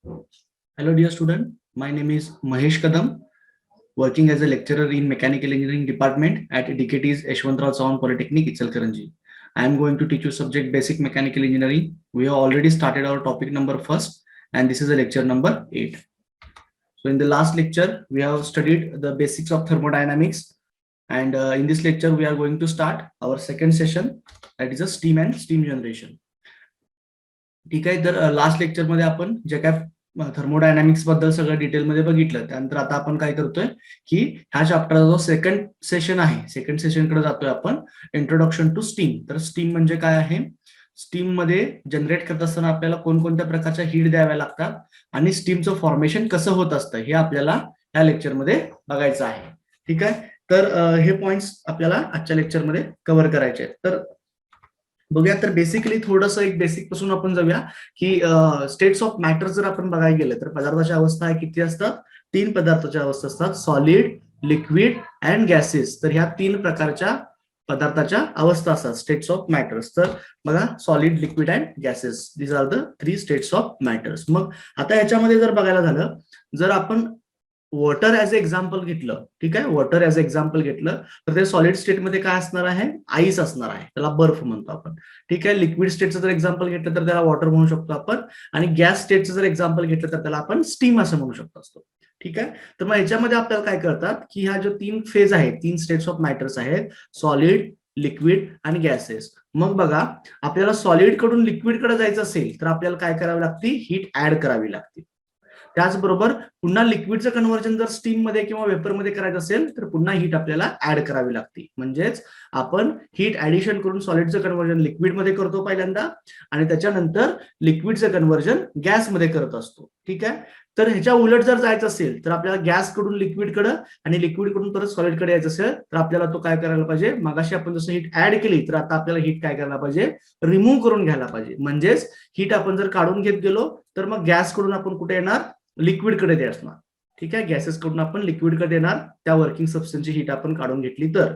Hello, dear student. My name is Mahesh Kadam, working as a lecturer in Mechanical Engineering Department at DKT's Yeshwantrao Chavan Polytechnic, Ichalkaranji. I am going to teach you subject Basic Mechanical Engineering. We have already started our topic number first, and this is a lecture number 8. So, in the last lecture, we have studied the basics of thermodynamics, and in this lecture, we are going to start our second session, that is a steam and steam generation. ठीक आहे. तर last lecture मध्ये आपण जे काय thermodynamics बद्दल सगळं डिटेलमध्ये बघितलं. त्यानंतर आता आपण काय करतोय की ह्या चॅप्टरचा जो सेकंड सेशन आहे, सेकंड सेशनकडे जातोय आपण, इंट्रोडक्शन टू स्टीम. तर स्टीम म्हणजे काय आहे, स्टीम मध्ये जनरेट करत असताना आपल्याला कोणकोणत्या प्रकारच्या हीट द्याव्या लागतात आणि स्टीमचं फॉर्मेशन कसं होत असतं हे आपल्याला या लेक्चरमध्ये बघायचं आहे. ठीक आहे. तर हे पॉइंट्स आपल्याला आजच्या लेक्चरमध्ये कव्हर करायचे आहेत. तर बघूया. तर बेसिकली थोडंसं एक बेसिक पासून आपण जाऊया की स्टेट्स ऑफ मॅटर जर आपण बघायला गेलं तर पदार्थाच्या अवस्था किती असतात, 3 पदार्थाच्या अवस्था असतात, सॉलिड, लिक्विड अँड गॅसेस. तर ह्या 3 प्रकारच्या पदार्थाच्या अवस्था असतात, स्टेट्स ऑफ मॅटर्स. तर बघा, solid, liquid and gases, these are the 3 states of matters. मग आता ह्याच्यामध्ये जर बघायला झालं, जर आपण वॉटर ऍज अ एक्झाम्पल घेतलं, ठीक आहे, वॉटर ऍज अ एक्झाम्पल घेतलं तर ते सॉलिड स्टेटमध्ये काय असणार आहे, आईस असणार आहे, त्याला बर्फ म्हणतो आपण. ठीक आहे. लिक्विड स्टेटचं जर एक्झाम्पल घेतलं तर त्याला वॉटर म्हणू शकतो आपण, आणि गॅस स्टेटचं जर एक्झाम्पल घेतलं तर त्याला आपण स्टीम असं म्हणू शकतो असतो. ठीक आहे. तर मग याच्यामध्ये आपल्याला काय करतात की ह्या जो 3 फेज आहेत, 3 स्टेट्स ऑफ मॅटर्स आहेत, सॉलिड, लिक्विड आणि गॅसेस. मग बघा, आपल्याला सॉलिड कडून लिक्विड कडे जायचं असेल तर आपल्याला काय करावी लागते, हीट ऍड करावी लागते. त्याचबरोबर पुन्हा लिक्विडचं कन्व्हर्जन जर स्टीम मध्ये किंवा वेपर मध्ये करायचं असेल तर पुन्हा हीट आपल्याला ऍड करावी लागते. म्हणजेच आपण हीट ऍडिशन करून सॉलिडचं कन्व्हर्जन लिक्विड मध्ये करतो पहिल्यांदा, आणि त्याच्यानंतर लिक्विडचं कन्व्हर्जन गॅस मध्ये करत असतो. ठीक आहे. तर ह्याच्या उलट जर जायचं असेल तर आपल्याला गॅस कडून लिक्विड कडे आणि लिक्विड कडून परत सॉलिड कडे यायचं असेल तर आपल्याला तो काय करायला पाहिजे, मगाशी आपण जसं हीट ऍड केली तर आता आपल्याला हीट काय करायला पाहिजे, रिमूव्ह करून घ्यायला पाहिजे. म्हणजेच हीट आपण जर काढून घेत गेलो तर मग गॅस कडून आपण कुठे येणार, लिक्विड कडे असणार. ठीक आहे. गॅसेस कडून आपण लिक्विड कडे येणार, त्या वर्किंग सबस्टन्सची हीट आपण काढून घेतली तर.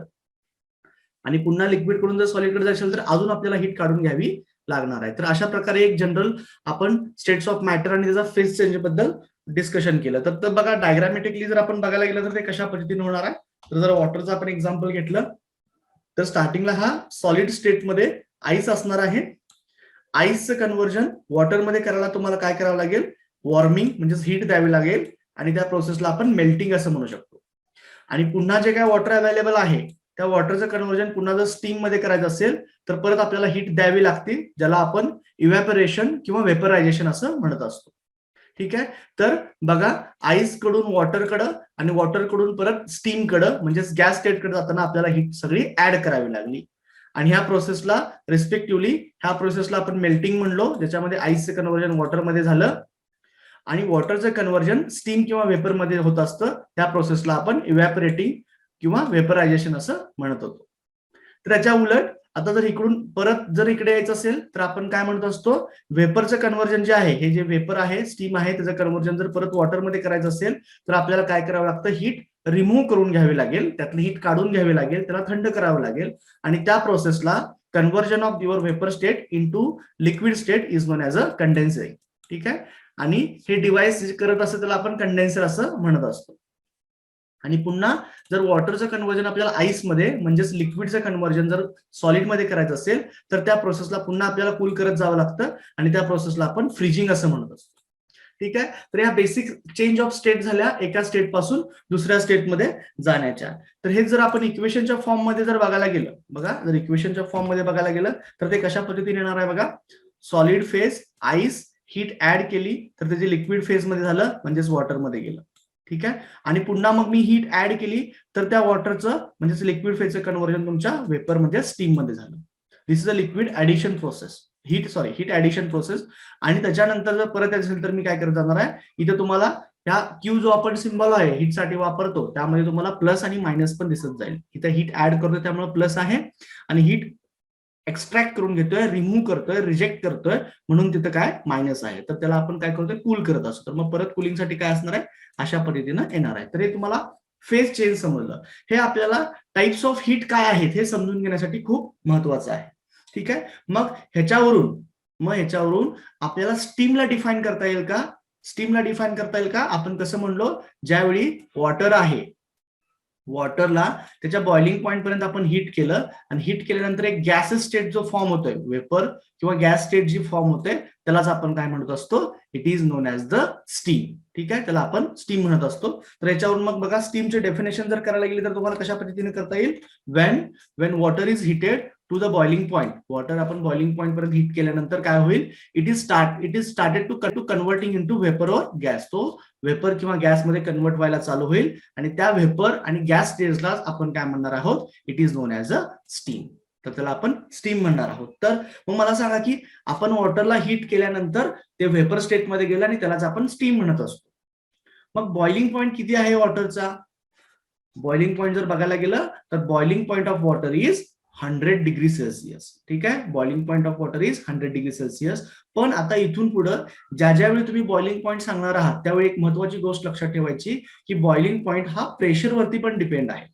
आणि पुन्हा लिक्विड कडून जर सॉलिड कडे जायचं तर अजून आपल्याला हीट काढून घ्यावी लागणार आहे. तर अशा प्रकारे एक जनरल आपण स्टेट्स ऑफ मॅटर आणि त्याचा फेज चेंज बद्दल डिस्कशन केलं. तर बघा, डायग्रामॅटिकली जर आपण बघायला गेलं तर ते कशा पद्धतीने होणार आहे. तर जर वॉटरचं आपण एक्झाम्पल घेतलं तर स्टार्टिंगला हा सॉलिड स्टेटमध्ये आईस असणार आहे. आईसचं कन्व्हर्जन वॉटरमध्ये करायला तुम्हाला काय करावं लागेल, वॉर्मिंग म्हणजेच हीट द्यावी लागेल, आणि त्या प्रोसेसला आपण मेल्टिंग असं म्हणू शकतो. आणि पुन्हा जे काय वॉटर अवेलेबल आहे त्या वॉटरचं कन्व्हर्जन पुन्हा जर स्टीम मध्ये करायचं असेल तर परत आपल्याला हीट द्यावी लागते, ज्याला आपण इव्हॅपोरेशन किंवा वेपरायझेशन असं म्हणत असतो. ठीक आहे. तर बघा, आईस कडून वॉटर कडं आणि वॉटर कडून परत स्टीम कडं म्हणजेच गॅस स्टेट कडे जाताना आपल्याला हीट सगळी ऍड करावी लागली. आणि ह्या प्रोसेसला रिस्पेक्टिव्हली, ह्या प्रोसेसला आपण मेल्टिंग म्हणलो, ज्याच्यामध्ये आईसचं कन्व्हर्जन वॉटरमध्ये झालं आणि वॉटरचं कन्व्हर्जन स्टीम किंवा वेपर मध्ये होत असतं. त्या प्रोसेसला आपण इव्हॅपोरेटिंग किंवा वेपरायझेशन असं म्हणत होतो. तर त्याच्या उलट आता जर इकडून परत जर इकडे यायचं असेल तर आपण काय म्हणत असतो, वेपरचं कन्व्हर्जन जे आहे, हे जे वेपर आहे, स्टीम आहे, त्याचं कन्व्हर्जन जर परत वॉटरमध्ये करायचं असेल तर आपल्याला काय करावं लागतं, हीट रिमूव्ह करून घ्यावी लागेल, त्यातली हीट काढून घ्यावी लागेल, त्याला थंड करावं लागेल, आणि त्या प्रोसेसला conversion of your vapour state into liquid state is known as a condensing. ठीक आहे. आणि हे डिव्हाइस करत असतं त्याला आपण कंडेन्सर असं म्हणत असतो. आणि पुन्हा जर वॉटरचं कन्व्हर्जन आपल्याला आईसमध्ये म्हणजेच लिक्विडचं कन्व्हर्जन जर सॉलिडमध्ये करायचं असेल तर त्या प्रोसेसला पुन्हा आपल्याला कूल करत जावं लागतं, आणि त्या प्रोसेसला आपण फ्रीजिंग असं म्हणत असतो. ठीक आहे. तर या बेसिक चेंज ऑफ स्टेट झाल्या एका स्टेट पासून दुसऱ्या स्टेटमध्ये जाण्याच्या. तर हे जर आपण इक्वेशनच्या फॉर्म मध्ये जर बघायला गेलं, बघा, जर इक्वेशनच्या फॉर्म मध्ये बघायला गेलं तर ते कशा पद्धतीने येणार आहे बघा, solid phase, ice, heat add केली तर त्याचे लिक्विड फेज मध्ये झालं म्हणजेच वॉटरमध्ये गेलं. ठीक आहे. आणि पुन्हा मग मी हीट ऍड केली तर त्या वॉटरचं म्हणजेच लिक्विड फेजचं कन्व्हर्जन तुमच्या वेपर म्हणजे स्टीम मध्ये झालं. This is a liquid addition process, heat addition process. आणि त्याच्यानंतर जर परत असेल तर मी काय करत जाणार आहे, इथे तुम्हाला ह्या क्यू जो आपण सिम्बॉल आहे हीट साठी वापरतो त्यामध्ये तुम्हाला प्लस आणि मायनस पण दिसत जाईल. इथे हीट ऍड करतोय त्यामुळे प्लस आहे, आणि हीट एक्स्ट्रॅक्ट करून घेतोय, रिमूव्ह करतोय, रिजेक्ट करतोय म्हणून तिथं काय मायनस आहे. तर त्याला आपण काय करतोय, कूल करत असतो. तर मग परत कुलिंगसाठी काय असणार आहे, अशा पद्धतीनं येणार आहे. तर हे तुम्हाला फेज चेंज समजलं. हे आपल्याला टाइप्स ऑफ हीट काय आहेत हे समजून घेण्यासाठी खूप महत्वाचं आहे. ठीक आहे. मग ह्याच्यावरून आपल्याला स्टीमला डिफाईन करता येईल का, स्टीमला डिफाईन करता येईल का? आपण कसं म्हणलो, ज्यावेळी वॉटर आहे, वॉटरला त्याच्या बॉइलिंग पॉईंट पर्यंत आपण हीट केलं आणि हीट केल्यानंतर एक गॅस स्टेट जो फॉर्म होतोय, वेपर किंवा गॅस स्टेट जी फॉर्म होते, त्यालाच आपण काय म्हणत असतो, it is known as the steam. ठीक आहे, त्याला आपण स्टीम म्हणत असतो. तर याच्यावरून मग बघा, स्टीमचे डेफिनेशन जर करायला गेले तर तुम्हाला कशा पद्धतीने करता येईल, when water is heated to the boiling point, water आपण बॉइलिंग पॉईंट पर्यंत हीट केल्यानंतर काय होईल, it is started to converting into vapour और गॅस. तो वेपर किंवा गॅस मध्ये कन्वर्ट व्हायला चालू होईल आणि त्या वेपर आणि गॅस स्टेजला आपण काय म्हणणार आहोत, it is known as a steam. तर त्याला आपण स्टीम म्हणणार आहोत. तर मग मला सांगा की आपण वॉटरला हीट केल्यानंतर ते वेपर स्टेट मध्ये गेलं आणि त्यालाच आपण स्टीम म्हणत असतो. मग बॉइलिंग पॉईंट किती आहे वॉटरचा? बॉइलिंग पॉईंट जर बघायला गेलं तर boiling point of water is 100 degree Celsius. ठीक आहे, boiling point of water is 100 degree Celsius. पण आता इथून पुढे ज्यावेळी तुम्ही बॉइलिंग पॉईंट सांगणार आहात, त्यावेळी एक महत्वाची गोष्ट लक्षात ठेवायची की बॉइलिंग पॉईंट हा प्रेशरवरती पण डिपेंड आहे.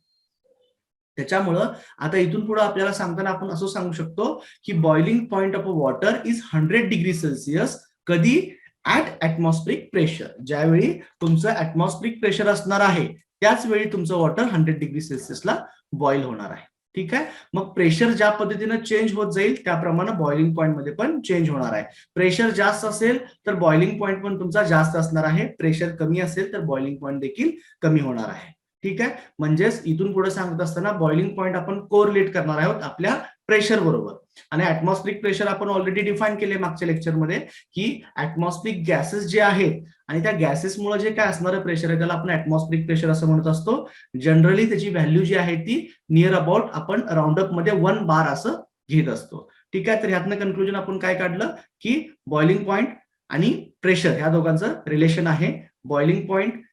त्याच्यामुळं आता इथून पुढे आपल्याला सांगताना आपण असं सांगू शकतो की boiling point of water is 100 degree Celsius. कधी? At atmospheric pressure. ज्यावेळी तुमचं ऍटमॉस्फेरिक प्रेशर असणार आहे, त्याच वेळी तुमचं वॉटर 100 डिग्री सेल्सिअसला बॉईल होणार आहे. ठीक आहे, मग प्रेशर ज्या पद्धतीने चेंज होत जाईल त्याप्रमाणे बॉइलिंग पॉईंट मध्ये पण चेंज होणार आहे. प्रेशर जास्त असेल तर बॉइलिंग पॉईंट पण तुमचा जास्त असणार आहे. प्रेशर कमी असेल तर बॉइलिंग पॉईंट देखील कमी होणार आहे. ठीक आहे, म्हणजेच इथून पुढे सांगत असताना बॉइलिंग पॉईंट आपण कोरिलेट करणार आहोत आपल्या प्रेशर बरोबर. आणि ऍटमॉस्फेरिक प्रेशर आपण ऑलरेडी डिफाईन केले मागच्या लेक्चरमध्ये की ऍटमॉस्फेरिक गॅसेस जे आहेत आणि त्या गॅसेसमुळे जे काय असणारं प्रेशर आहे त्याला आपण ऍटमॉस्फेरिक प्रेशर असं म्हणत असतो. जनरली त्याची व्हॅल्यू जी आहे ती नियर अबाउट आपण राऊंडअप मध्ये 1 बार असं घेत असतो. ठीक आहे, तर ह्यातनं कन्क्लुजन आपण काय काढलं की बॉइलिंग पॉईंट आणि प्रेशर ह्या दोघांचं रिलेशन आहे. बॉइलिंग पॉईंट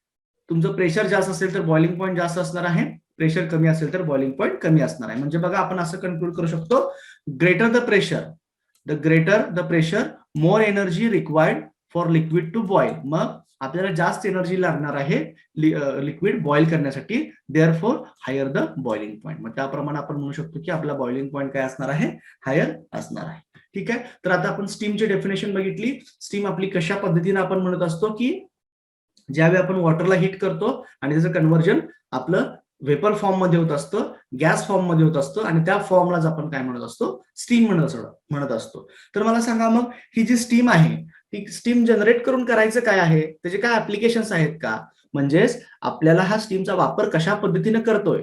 तुमचं प्रेशर जास्त असेल तर बॉइलिंग पॉईंट जास्त असणार आहे, प्रेशर कमी असेल तर बॉइलिंग पॉईंट कमी असणार आहे. म्हणजे बघा आपण असं कन्क्लूड करू शकतो, greater the pressure more energy required for liquid to boil. मग आपल्याला जास्त एनर्जी लागणार आहे लिक्विड बॉईल करण्यासाठी, therefore higher the boiling point. मग त्याप्रमाणे आपण म्हणू शकतो की आपला बॉइलिंग पॉईंट काय असणार आहे, हायर असणार आहे. ठीक आहे, तर आता आपण स्टीमची डेफिनेशन बघितली. स्टीम आपली कशा पद्धतीने आपण म्हणत असतो की ज्यावेळी आपण वॉटरला हीट करतो आणि त्याचं कन्व्हर्जन आपलं वेपर फॉर्म मध्ये होत असतं, गॅस फॉर्म मध्ये होत असतं आणि त्या फॉर्मलाच आपण काय म्हणत असतो, स्टीम म्हणत असतो. तर मला सांगा मग ही जी स्टीम आहे ती स्टीम जनरेट करून करायचं काय आहे, त्याचे काय ऍप्लिकेशन्स आहेत का, म्हणजेच आपल्याला हा स्टीमचा वापर कशा पद्धतीने करतोय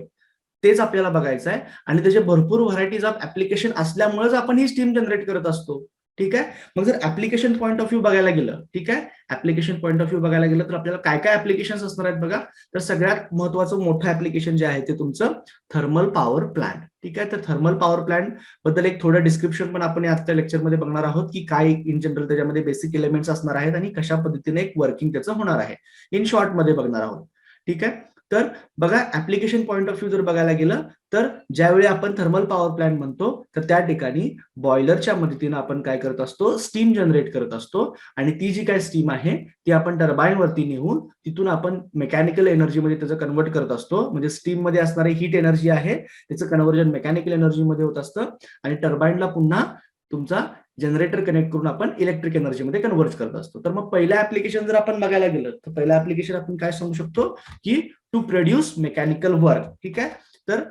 तेच आपल्याला बघायचं आहे. आणि त्याचे भरपूर व्हरायटीज ऑफ ऍप्लिकेशन असल्यामुळेच आपण ही स्टीम जनरेट करत असतो. ठीक आहे, मग जर ऍप्लिकेशन पॉईंट ऑफ व्ह्यू बघायला गेलं, ठीक आहे, ऍप्लिकेशन पॉईंट ऑफ व्ह्यू बघायला गेलं तर आपल्याला काय काय ऍप्लिकेशन्स असणार आहेत बघा. तर सगळ्यात महत्वाचं मोठं ऍप्लिकेशन जे आहे ते तुमचं थर्मल पॉवर प्लांट. ठीक आहे, तर थर्मल पॉवर प्लांट बद्दल एक थोडं डिस्क्रिप्शन पण आपण आजच्या लेक्चरमध्ये बघणार आहोत की काय इन जनरल त्याच्यामध्ये बेसिक एलिमेंट्स असणार आहेत आणि कशा पद्धतीने एक वर्किंग त्याचं होणार आहे, इन शॉर्ट मध्ये बघणार आहोत. ठीक आहे, तर बघा ऍप्लिकेशन पॉईंट ऑफ व्ह्यू जर बघायला गेलं तर ज्यावेळी आपण थर्मल पॉवर प्लांट म्हणतो तर त्या ठिकाणी बॉयलरच्या मदतीने आपण काय करत असतो, स्टीम जनरेट करत असतो. आणि ती जी काय स्टीम आहे ती आपण टर्बाईन वरती नेऊन तिथून आपण मेकॅनिकल एनर्जीमध्ये त्याचं कन्वर्ट करत असतो. म्हणजे स्टीम मध्ये असणारी हीट एनर्जी आहे त्याचं कन्व्हर्जन मेकॅनिकल एनर्जीमध्ये होत असतं आणि टर्बाईनला पुन्हा तुमचा जनरेटर कनेक्ट करून आपण इलेक्ट्रिक एनर्जीमध्ये कन्व्हर्ट करत असतो. तर मग पहिलं ऍप्लिकेशन जर आपण बघायला गेलं तर पहिलं ऍप्लिकेशन आपण काय सांगू शकतो की टू प्रोड्यूस मेकॅनिकल वर्क. ठीक आहे, तर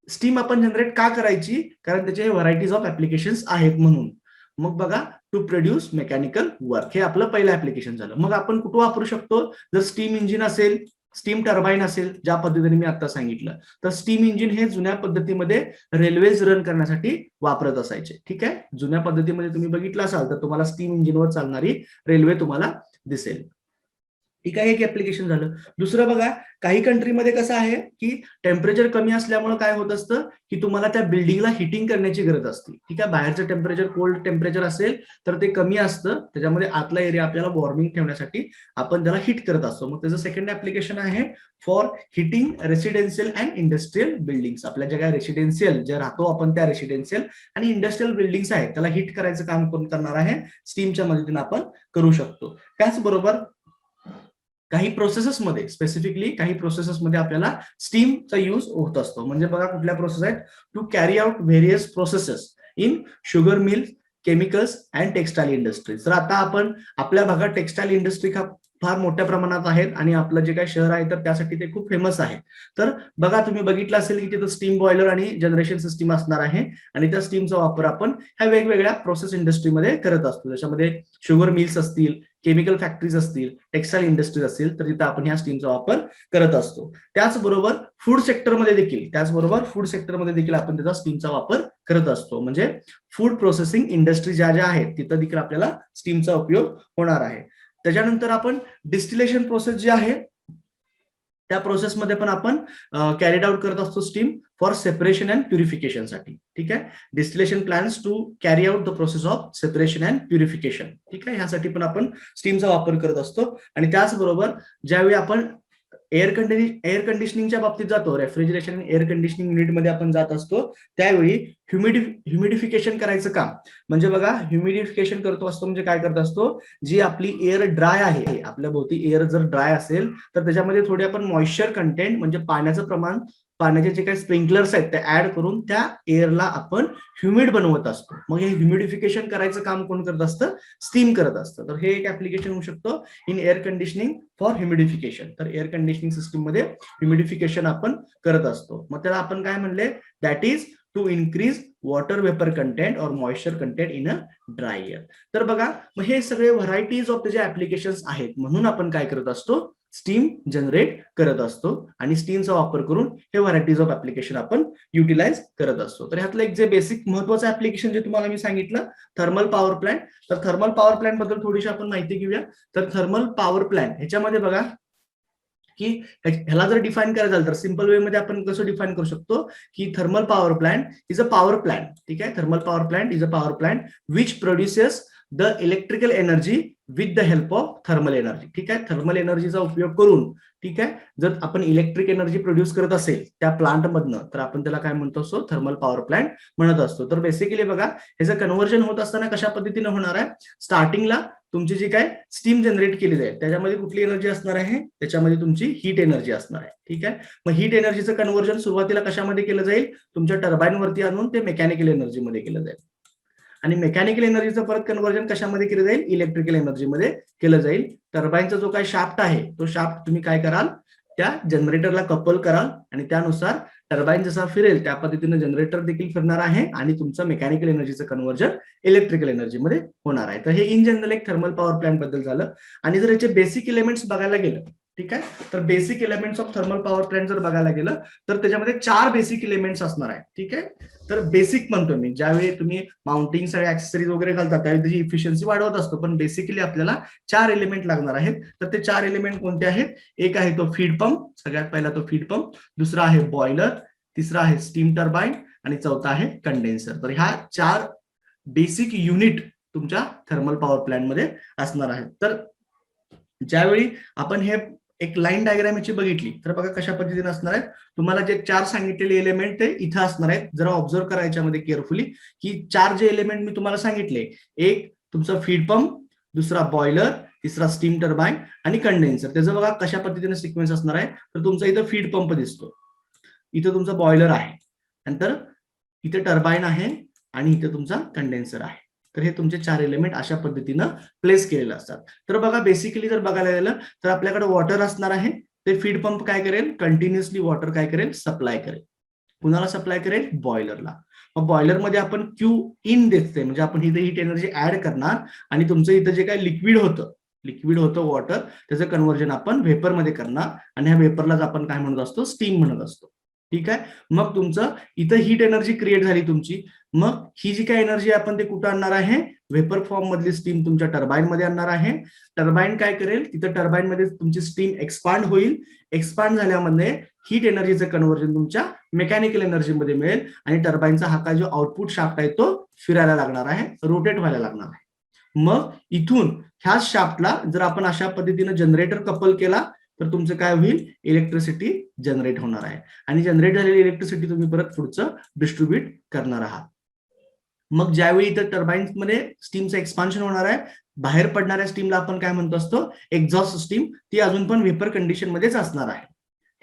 स्टीम आपण जनरेट का करायची, कारण त्याचे व्हरायटीज ऑफ ऍप्लिकेशन्स आहेत म्हणून. मग बघा, टू प्रोड्यूस मेकॅनिकल वर्क हे आपलं पहिलं ऍप्लिकेशन झालं. मग आपण कुठं वापरू शकतो, जर स्टीम इंजिन असेल, स्टीम टर्बाईन असेल, ज्या पद्धतीने मी आता सांगितलं, तर स्टीम इंजिन हे जुन्या पद्धतीमध्ये रेल्वेज रन करण्यासाठी वापरत असायचे. ठीक आहे, जुन्या पद्धतीमध्ये तुम्ही बघितलं असाल तर तुम्हाला स्टीम इंजिनवर चालणारी रेल्वे तुम्हाला दिसेल. ठीक आहे, एक ऍप्लिकेशन झालं. दुसरं बघा, काही कंट्रीमध्ये कसं आहे की टेम्परेचर कमी असल्यामुळे काय होत असतं की तुम्हाला त्या बिल्डिंगला हिटिंग करण्याची गरज असते. ठीक आहे, बाहेरचं टेम्परेचर कोल्ड टेम्परेचर असेल तर ते कमी असतं, त्याच्यामध्ये आतला एरिया आपल्याला वॉर्मिंग ठेवण्यासाठी आपण त्याला हिट करत असतो. मग त्याचं सेकंड ऍप्लिकेशन आहे for heating residential and industrial buildings. आपल्या ज्या काय रेसिडेन्शियल जे राहतो आपण त्या रेसिडेन्शियल आणि इंडस्ट्रियल बिल्डिंग्स आहेत त्याला हिट करायचं काम कोण करणार आहे, स्टीमच्या मदतीने आपण करू शकतो. त्याचबरोबर काही प्रोसेसेसमध्ये, स्पेसिफिकली काही प्रोसेसेसमध्ये आपल्याला स्टीमचा यूज होत असतो. म्हणजे बघा कुठल्या प्रोसेस आहेत, to carry out various processes in sugar mill, chemicals and textile industries. तर आता आपण आपल्या भागात टेक्सटाईल इंडस्ट्री फार मोठ्या प्रमाणात आहेत आणि आपलं जे काही शहर आहे तर त्यासाठी ते खूप फेमस आहे. तर बघा, तुम्ही बघितलं असेल की तिथं स्टीम बॉयलर आणि जनरेशन सिस्टीम असणार आहे आणि त्या स्टीमचा वापर आपण ह्या वेगवेगळ्या प्रोसेस इंडस्ट्रीमध्ये करत असतो. त्याच्यामध्ये शुगर मिल्स असतील, केमिकल फॅक्टरीज असतील, टेक्सटाईल इंडस्ट्रीज असतील, तर तिथं आपण ह्या स्टीमचा वापर करत असतो. त्याचबरोबर फूड सेक्टरमध्ये देखील आपण त्याचा स्टीमचा वापर करत असतो. म्हणजे फूड प्रोसेसिंग इंडस्ट्री ज्या ज्या आहेत तिथं देखील आपल्याला स्टीमचा उपयोग होणार आहे. त्याच्यानंतर आपण डिस्टिलेशन प्रोसेस जी आहे त्या प्रोसेसमध्ये पण आपण कॅरीड आउट करत असतो steam for separation and purification साठी. ठीक आहे. Distillation plans to carry out the process of separation and purification. ठीक आहे. ह्यासाठी पण आपण स्टीमचा वापर करत असतो. आणि त्याचबरोबर ज्यावेळी आपण एअर कंडिशनिंगच्या बाबतीत जातो, रेफ्रिजरेशन आणि एअर कंडिशनिंग युनिटमध्ये आपण जात असतो, त्यावेळी ह्युमिडिफिकेशन करायचं काम. म्हणजे बघा, ह्युमिडिफिकेशन करतो असतो म्हणजे काय करत असतो, जी आपली एअर ड्राय आहे, आपल्या भोवती एअर जर ड्राय असेल तर त्याच्यामध्ये थोडी आपण मॉइश्चर कंटेंट म्हणजे पाण्याचं प्रमाण, पाण्याचे जे काही स्प्रिंकलर्स आहेत ते ऍड करून त्या एअरला आपण ह्युमिड बनवत असतो. मग हे ह्युमिडिफिकेशन करायचं काम कोण करत असतं? स्टीम करत असतं. तर हे एक ऍप्लिकेशन होऊ शकतो इन एअर कंडिशनिंग फॉर ह्युमिडिफिकेशन. तर एअर कंडिशनिंग सिस्टीम मध्ये ह्युमिडिफिकेशन आपण करत असतो. मग त्याला आपण काय म्हणले? That is to increase water vapour content और moisture content in a dry air. तर बघा, मग हे सगळे व्हरायटीज ऑफ त्याचे ऍप्लिकेशन्स आहेत, म्हणून आपण काय करत असतो? स्टीम जनरेट करत असतो आणि स्टीमचा वापर करून हे व्हरायटीज ऑफ ऍप्लिकेशन आपण युटिलाइज करत असतो. तर ह्यातलं एक जे बेसिक महत्वाचं ऍप्लिकेशन जे तुम्हाला मी सांगितलं, थर्मल पॉवर प्लांट. तर थर्मल पॉवर प्लांट बद्दल थोडीशी आपण माहिती घेऊया. तर थर्मल पॉवर प्लांट ह्याच्यामध्ये बघा की ह्याला जर डिफाईन करायचं झालं तर सिंपल वे मध्ये आपण कसं डिफाईन करू शकतो की thermal power plant is a power plant. ठीक आहे. Thermal power plant is a power plant which produces the electrical energy with the help of thermal energy. ठीक आहे. थर्मल एनर्जीचा उपयोग करून, ठीक आहे, जर आपण इलेक्ट्रिक एनर्जी प्रोड्यूस करत असेल त्या प्लांट मधनं, तर आपण त्याला काय म्हणतो असतो? थर्मल पॉवर प्लांट म्हणत असतो. तर बेसिकली बघा, ह्याचं कन्व्हर्जन होत असताना कशा पद्धतीने होणार आहे? स्टार्टिंगला तुमची जी काय स्टीम जनरेट केली जाईल त्याच्यामध्ये कुठली एनर्जी असणार आहे? त्याच्यामध्ये तुमची हीट एनर्जी असणार आहे. ठीक आहे. मग हीट एनर्जीचं कन्व्हर्जन सुरुवातीला कशामध्ये केलं जाईल? तुमच्या टर्बाईन वरती आणून ते मेकॅनिकल एनर्जीमध्ये केलं जाईल आणि मेकॅनिकल एनर्जीचं परत कन्व्हर्जन कशामध्ये केलं जाईल? इलेक्ट्रिकल एनर्जीमध्ये केलं जाईल. टर्बाईनचा जो काही शाफ्ट आहे तो शाफ्ट तुम्ही काय कराल? त्या जनरेटरला कपल कराल आणि त्यानुसार टर्बाईन जसा फिरेल त्या पद्धतीने जनरेटर देखील फिरणार आहे आणि तुमचं मेकॅनिकल एनर्जीचं कन्व्हर्जन इलेक्ट्रिकल एनर्जीमध्ये होणार आहे. तर हे इन जनरल एक थर्मल पॉवर प्लांट बद्दल झालं. आणि जर याचे बेसिक एलिमेंट्स बघायला गेलं, ठीक आहे, तर basic elements of thermal power plant जर बघायला गेलं तर त्याच्यामध्ये 4 बेसिक एलिमेंट्स असणार आहे. ठीक आहे. तर बेसिक म्हणतो मी, ज्यावेळी तुम्ही माउंटिंग सगळे ऍक्सेसरीज वगैरे घालतात त्यावेळी त्याची इफिशियन्सी वाढवत असतो, पण बेसिकली आपल्याला 4 एलिमेंट लागणार आहेत. तर ते 4 एलिमेंट कोणते आहेत? एक आहे तो फीड पंप, सगळ्यात पहिला तो फीड पंप, दुसरा आहे बॉयलर, तिसरा आहे स्टीम टर्बाईन आणि चौथा आहे कंडेन्सर. तर ह्या 4 बेसिक युनिट तुमच्या थर्मल पॉवर प्लांट मध्ये असणार आहेत. तर ज्यावेळी आपण हे एक लाईन डायग्राम याची बघितली तर बघा कशा पद्धतीने असणार आहे. तुम्हाला जे 4 सांगितलेले एलिमेंट ते इथं असणार आहेत. जरा ऑब्झर्व करा याच्यामध्ये केअरफुली की 4 जे एलिमेंट मी तुम्हाला सांगितले, एक तुमचा फीड पंप, दुसरा बॉयलर, तिसरा स्टीम टर्बाईन आणि कंडेन्सर, त्याचं बघा कशा पद्धतीने सिक्वेन्स असणार आहे. तर तुमचा इथं फीड पंप दिसतो, इथं तुमचा बॉयलर आहे, नंतर इथे टर्बाईन आहे आणि इथे तुमचा कंडेन्सर आहे. तर हे तुमचे 4 एलिमेंट अशा पद्धतीनं प्लेस केलेले असतात. तर बघा बेसिकली जर बघायला गेलं तर आपल्याकडे वॉटर असणार आहे. ते फीड पंप काय करेल? कंटिन्युअसली वॉटर काय करेल? सप्लाय करेल. कुणाला सप्लाय करेल? बॉयलरला. मग बॉयलरमध्ये आपण क्यू इन देते, म्हणजे आपण इथे हीट एनर्जी ऍड करणार आणि तुमचं इथं जे काही लिक्विड होतं वॉटर, त्याचं कन्व्हर्जन आपण व्हेपरमध्ये करणार आणि ह्या व्हेपरलाच आपण काय म्हणत असतो? स्टीम म्हणत असतो. ठीक आहे. मग तुमचं इथं हीट एनर्जी क्रिएट झाली तुमची. मग ही जी काही एनर्जी आपण ते कुठं आणणार आहे? व्हेपर फॉर्म मधली स्टीम तुमच्या टर्बाईन मध्ये आणणार आहे. टर्बाईन काय करेल? तिथं टर्बाईन मध्ये तुमची स्टीम एक्सपांड होईल. एक्सपांड झाल्यामध्ये हीट एनर्जीचं कन्व्हर्जन तुमच्या मेकॅनिकल एनर्जीमध्ये मिळेल आणि टर्बाईनचा हा काय जो आउटपुट शाफ्ट आहे तो फिरायला लागणार आहे, रोटेट व्हायला लागणार आहे. मग इथून ह्या शाफ्टला जर आपण अशा पद्धतीने जनरेटर कपल केला तर तुमचं काय होईल? इलेक्ट्रिसिटी जनरेट होणार आहे आणि जनरेट झालेली इलेक्ट्रिसिटी तुम्ही परत पुढचं डिस्ट्रीब्यूट करणार आहात. मग ज्यावेळी इथं टर्बाईन मध्ये स्टीमचं एक्सपान्शन होणार आहे, बाहेर पडणाऱ्या स्टीमला आपण काय म्हणतो असतो? Exhaust steam. ती अजून पण व्हेपर कंडिशन मध्येच असणार आहे.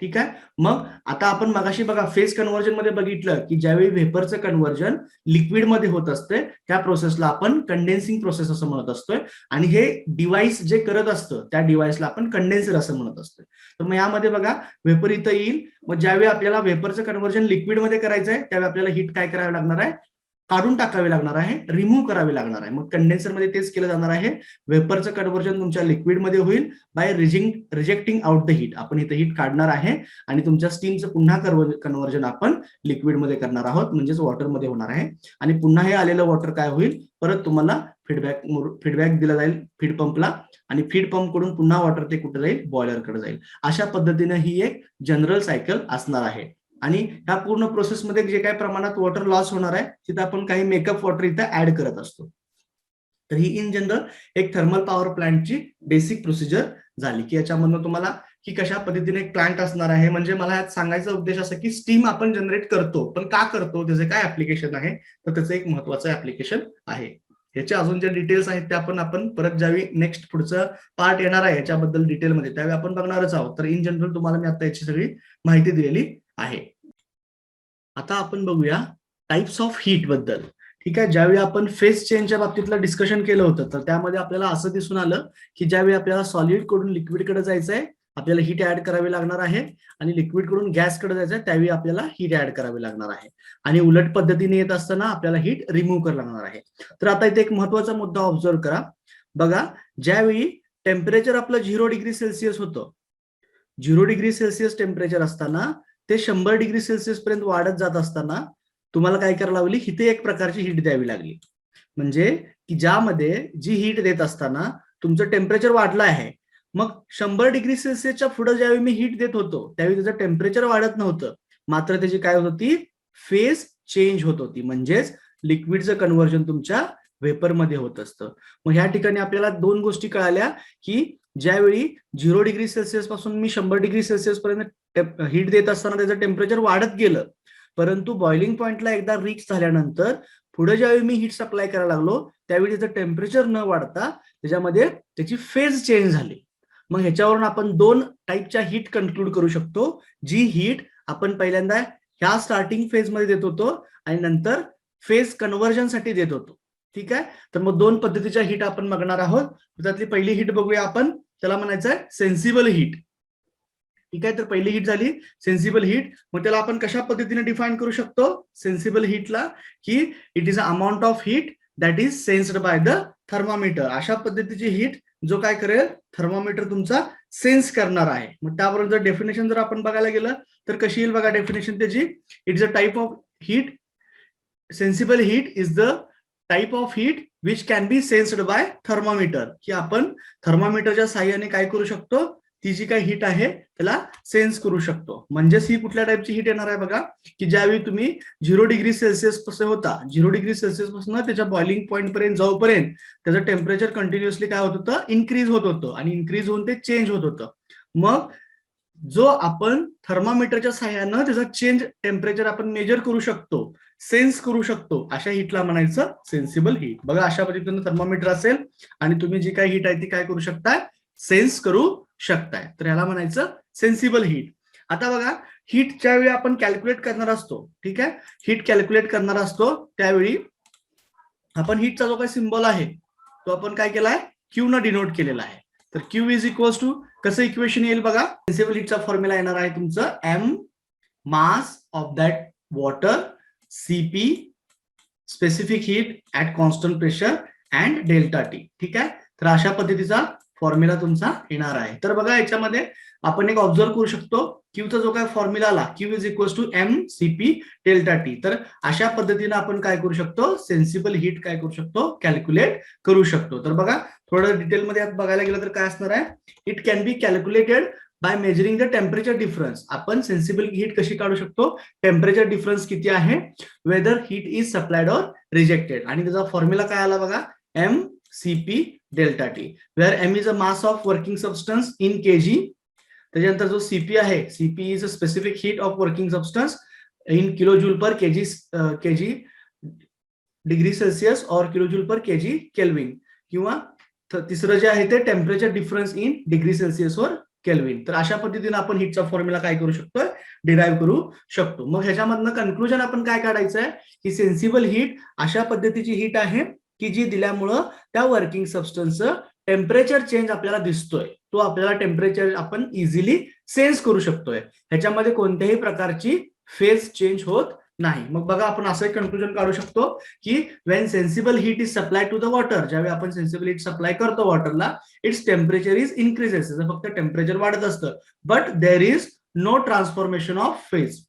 ठीक आहे. मग आता आपण मगाशी बघा फेज कन्व्हर्जन मध्ये बघितलं की ज्यावेळी व्हेपरचं कन्व्हर्जन लिक्विड मध्ये होत असते त्या प्रोसेसला आपण कंडेन्सिंग प्रोसेस असं म्हणत असतोय, आणि हे डिव्हाइस जे करत असतं त्या डिव्हाइसला आपण कंडेन्सर असं म्हणत असतोय. तर मग यामध्ये बघा व्हेपर इथं येईल. मग ज्यावेळी आपल्याला व्हेपरचं कन्व्हर्जन लिक्विडमध्ये करायचं आहे त्यावेळी आपल्याला हीट काय करावी लागणार आहे, काढून टाकावे लागणार आहे, रिमूव्ह करावे लागणार आहे. मग कंडेन्सरमध्ये तेच केलं जाणार आहे. वेपरचं कन्व्हर्जन तुमच्या लिक्विडमध्ये होईल by rejecting out the heat. आपण इथं हीट काढणार आहे आणि तुमच्या स्टीमचं पुन्हा कन्व्हर्जन आपण लिक्विडमध्ये करणार आहोत, म्हणजेच वॉटरमध्ये होणार आहे. आणि पुन्हा हे आलेलं वॉटर काय होईल, परत तुम्हाला फीडबॅक दिला जाईल फीड पंपला, आणि फीड पंप कडून पुन्हा वॉटर ते कुठे जाईल, बॉयलरकडे जाईल. अशा पद्धतीने ही एक जनरल सायकल असणार आहे. आणि ह्या पूर्ण प्रोसेसमध्ये जे काही प्रमाणात वॉटर लॉस होणार आहे तिथे आपण काही मेकअप वॉटर इथं ऍड करत असतो. तर ही इन जनरल एक थर्मल पॉवर प्लांटची बेसिक प्रोसिजर झाली, की याच्यामधून तुम्हाला की कशा पद्धतीने एक प्लांट असणार आहे. म्हणजे मला यात सांगायचा उद्देश असा की स्टीम आपण जनरेट करतो, पण का करतो, त्याचे काय ऍप्लिकेशन आहे, तर त्याचं एक महत्वाचं ऍप्लिकेशन आहे. याचे अजून जे डिटेल्स आहेत ते आपण परत ज्यावेळी नेक्स्ट पुढचं पार्ट येणार आहे याच्याबद्दल डिटेलमध्ये त्यावेळी आपण बघणारच आहोत. तर इन जनरल तुम्हाला मी आता याची सगळी माहिती दिलेली आहे. आता आपण बघूया टाइप्स ऑफ हीट बद्दल. ठीक आहे. ज्यावेळी आपण फेज चेंजच्या बाबतीतलं डिस्कशन केलं होतं तर त्यामध्ये आपल्याला असं दिसून आलं की ज्यावेळी आपल्याला सॉलिड कडून लिक्विडकडे जायचं आहे आपल्याला हीट ऍड करावी लागणार आहे, आणि लिक्विड कडून गॅसकडे जायचं आहे त्यावेळी आपल्याला हीट ऍड करावी लागणार आहे, आणि उलट पद्धतीने येत असताना आपल्याला हीट रिमूव्ह करावी लागणार आहे. तर आता इथे एक महत्वाचा मुद्दा ऑब्झर्व करा. बघा, ज्यावेळी टेम्परेचर आपलं 0 डिग्री सेल्सिअस होतं, 0 डिग्री सेल्सिअस टेम्परेचर असताना ते 100 डिग्री सेल्सिअस पर्यंत वाढत जात असताना तुम्हाला काय करायला लागली, इथे एक प्रकारची हीट द्यावी लागली. म्हणजे की ज्यामध्ये जी हीट देत असताना तुमचं टेम्परेचर वाढलं आहे, मग 100 डिग्री सेल्सिअसच्या पुढे ज्यावेळी मी हीट देत होतो त्यावेळी त्याचं टेम्परेचर वाढत नव्हतं, मात्र त्याची काय होत होती, फेज चेंज होत होती. म्हणजेच लिक्विडचं कन्व्हर्जन तुमच्या व्हेपरमध्ये होत असतं. मग ह्या ठिकाणी आपल्याला दोन गोष्टी कळाल्या की ज्यावेळी 0 डिग्री सेल्सिअस पासून मी 100 डिग्री सेल्सिअस पर्यंत हीट देत असताना त्याचं टेम्परेचर वाढत गेलं, परंतु बॉइलिंग पॉइंटला एकदा रीच झाल्यानंतर पुढे ज्यावेळी मी हीट सप्लाय करायला लागलो त्यावेळी त्याचं टेम्परेचर न वाढता त्याच्यामध्ये त्याची फेज चेंज झाली. मग ह्याच्यावरून आपण दोन टाईपच्या हीट कन्क्लूड करू शकतो. जी हीट आपण पहिल्यांदा ह्या स्टार्टिंग फेज मध्ये देत होतो आणि नंतर फेज कन्व्हर्जन साठी देत होतो. ठीक आहे. तर मग दोन पद्धतीच्या हीट आपण बघणार आहोत. त्यातली पहिली हीट बघूया आपण, त्याला म्हणायचं आहे सेन्सिबल हीट. ठीक आहे. तर पहिली हीट झाली सेन्सिबल हीट. मग त्याला आपण कशा पद्धतीने डिफाईन करू शकतो सेन्सिबल हीटला, की it is a amount of heat that is sensed by the thermometer. अशा पद्धतीची हीट जो काय करेल, थर्मामीटर तुमचा सेन्स करणार आहे. मग त्याबरोबर जर डेफिनेशन जर आपण बघायला गेलं तर कशी येईल बघा डेफिनेशन त्याची. It is a type of heat, sensible heat is the type of heat which can be sensed by thermometer. की आपण थर्मामीटरच्या साह्याने काय करू शकतो, ती जी काही हीट आहे त्याला सेन्स करू शकतो. म्हणजेच ही कुठल्या टाईपची हीट येणार आहे बघा, की ज्यावेळी तुम्ही 0 डिग्री सेल्सिअस पासून होता, 0 डिग्री सेल्सिअस पासून त्याच्या बॉइलिंग पॉईंट पर्यंत जाऊपर्यंत त्याचं टेम्परेचर कंटिन्युअसली काय होत होतं, इन्क्रीज होत होतं, आणि इन्क्रीज होऊन ते चेंज होत होतं. मग जो आपण थर्मामीटरच्या साह्यानं त्याचा चेंज टेम्परेचर आपण मेजर करू शकतो, सेन्स करू शकतो, अशा हीटला म्हणायचं सेन्सिबल हीट. बघा, अशा पद्धतीनं थर्मामीटर असेल आणि तुम्ही जी काही हीट आहे ती काय करू शकताय, सेन्स करू शकताय. तर याला म्हणायचं सेन्सिबल हीट. आता बघा, हीटच्या वेळी आपण कॅल्क्युलेट करणार असतो. ठीक आहे. हीट कॅल्क्युलेट करणार असतो त्यावेळी आपण हीटचा जो काही सिम्बॉल आहे तो आपण काय केलाय, क्यू न डिनोट केलेला आहे. तर क्यू इज इक्वल्स टू कसं इक्वेशन येईल बघा, सेन्सिबल हीटचा फॉर्म्युला येणार आहे तुमचं M mass of that water CP specific heat at constant pressure and delta T. ठीक आहे. तर अशा पद्धतीचा फॉर्म्युला तुमचा येणार आहे. तर बघा, याच्यामध्ये आपण एक ऑब्झर्व करू शकतो, क्यूचा जो काय फॉर्म्युला आला, Q is equals to M CP delta T. तर अशा पद्धतीने आपण काय करू शकतो, सेन्सिबल हीट काय करू शकतो, कॅल्क्युलेट करू शकतो. तर बघा, थोडं डिटेलमध्ये बघायला गेलं तर काय असणार आहे, it can be calculated by measuring the temperature difference. आपण सेन्सिबल हीट कशी काढू शकतो, टेम्परेचर डिफरन्स किती आहे, whether heat is supplied or rejected. आणि त्याचा फॉर्म्युला काय आला बघा, M CP delta T, where M is a mass of working substance in KG. त्याच्यानंतर जो सीपी आहे, CP is a specific heat of working substance in kilo joule per KG degree Celsius और kilo joule per KG kelvin. किंवा तिसरं जे आहे ते temperature difference in degree Celsius वर केल्विन. तर अशा पद्धतीने आपण हीटचा फॉर्म्युला काय करू शकतो, डिराईव्ह करू शकतो. मग ह्याच्यामधनं कन्क्लुजन आपण काय काढायचं आहे की सेन्सिबल हीट अशा पद्धतीची हीट आहे की जी दिल्यामुळं त्या वर्किंग सबस्टन्सचं टेम्परेचर चेंज आपल्याला दिसतोय, तो आपल्याला टेम्परेचर आपण इझिली सेन्स करू शकतोय. ह्याच्यामध्ये कोणत्याही प्रकारची फेज चेंज होत नाही. मग बघा आपण असं एक कन्क्लुजन काढू शकतो की when sensible heat is supply to the water, ज्यावेळी आपण सेन्सिबल हीट सप्लाय करतो वॉटरला, इट्स टेम्परेचर इज इन्क्रीजेस, फक्त टेम्परेचर वाढत असतं, but there is no transformation of phase,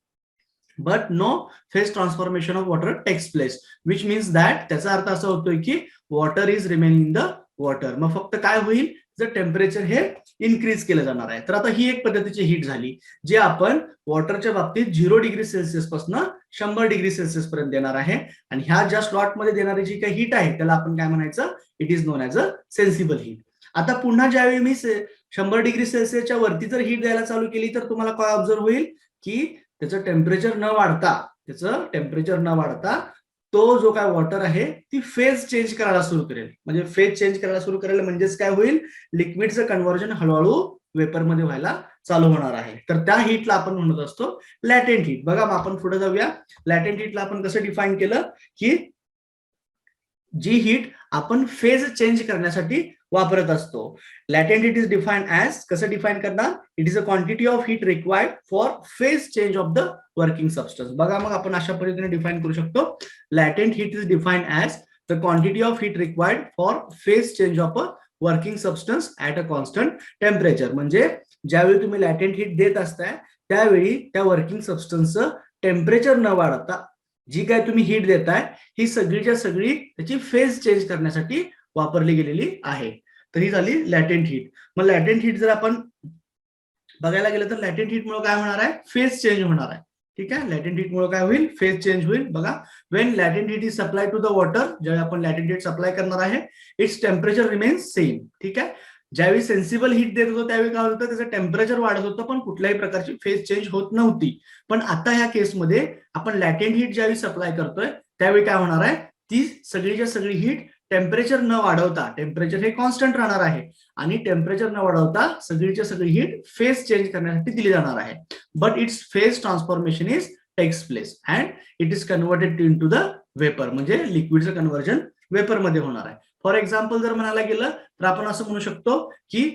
but no phase transformation of water takes place, which means that, त्याचा अर्थ असा होतोय की water is remaining in the water. मग फक्त काय होईल, जर टेम्परेचर हे इन्क्रीज केलं जाणार आहे. तर आता ही एक पद्धतीची हीट झाली जी आपण वॉटरच्या बाबतीत 0 डिग्री सेल्सिअस पासून 100 डिग्री सेल्सिअस पर्यंत देणार आहे. आणि ह्या ज्या स्लॉट मध्ये देणारी जी काही हीट आहे त्याला आपण काय म्हणायचं, it is known as a sensible heat. आता पुन्हा ज्यावेळी मी 100 डिग्री सेल्सिअसच्या वरती जर हीट द्यायला चालू केली तर तुम्हाला काय ऑब्झर्व होईल की त्याचं टेम्परेचर न वाढता तो जो काय वॉटर आहे ती फेज चेंज करायला सुरू करेल. म्हणजे फेज चेंज करायला सुरू करेल म्हणजेच काय होईल, लिक्विडचं कन्व्हर्जन हळूहळू वेपरमध्ये व्हायला चालू होणार आहे. तर त्या हीटला आपण म्हणत असतो लॅटेंट हीट. बघा मग आपण पुढे जाऊया. लॅटेंट हीटला आपण कसं डिफाईन केलं की जी हीट आपण फेज चेंज करण्यासाठी वापरत असतो. Latent heat is defined as, कसं डिफाईन करणार, it is a quantity of heat required for phase change of the working substance. बघा मग आपण अशा पद्धतीने डिफाईन करू शकतो. Latent heat is defined as the quantity of heat required for phase change of a working substance at a constant temperature. म्हणजे ज्यावेळी तुम्ही लॅटेंट हीट देत असताय त्यावेळी त्या वर्किंग सबस्टन्सचं टेम्परेचर न वाढता जी काय तुम्ही हीट देताय ही सगळीच्या सगळी त्याची फेज चेंज करण्यासाठी वापरली गेलेली आहे. तर ही झाली लॅटेंट हीट. मग लॅटेंट हीट जर आपण बघायला गेलं तर लॅटेंट हीट मुळे काय होणार आहे, फेज चेंज होणार आहे. ठीक आहे, लॅटेंट हीट मुळे काय होईल, फेज चेंज होईल. बघा, when latent heat is supply to the water, ज्यावेळी आपण लॅटेंट हीट सप्लाय करणार आहे, इट्स टेम्परेचर रिमेन्स सेम. ठीक आहे, ज्यावेळी सेन्सिबल हीट देत होतो त्यावेळी काय होतं, त्याचं टेम्परेचर वाढत होतं पण कुठल्याही प्रकारची फेज चेंज होत नव्हती. पण आता ह्या केसमध्ये आपण लॅटेंट हीट ज्यावेळी सप्लाय करतोय त्यावेळी काय होणार आहे, ती सगळीच्या सगळी हीट टेम्परेचर न वाढवता, टेम्परेचर हे कॉन्स्टंट राहणार आहे आणि टेम्परेचर न वाढवता सगळीच्या सगळी हीट फेज चेंज करण्यासाठी दिली जाणार आहे. But it's phase transformation is takes place and it is converted into the vapour, म्हणजे लिक्विडचं कन्व्हर्जन वेपर मध्ये होणार आहे. फॉर एक्झाम्पल जर म्हणायला गेलं तर आपण असं म्हणू शकतो की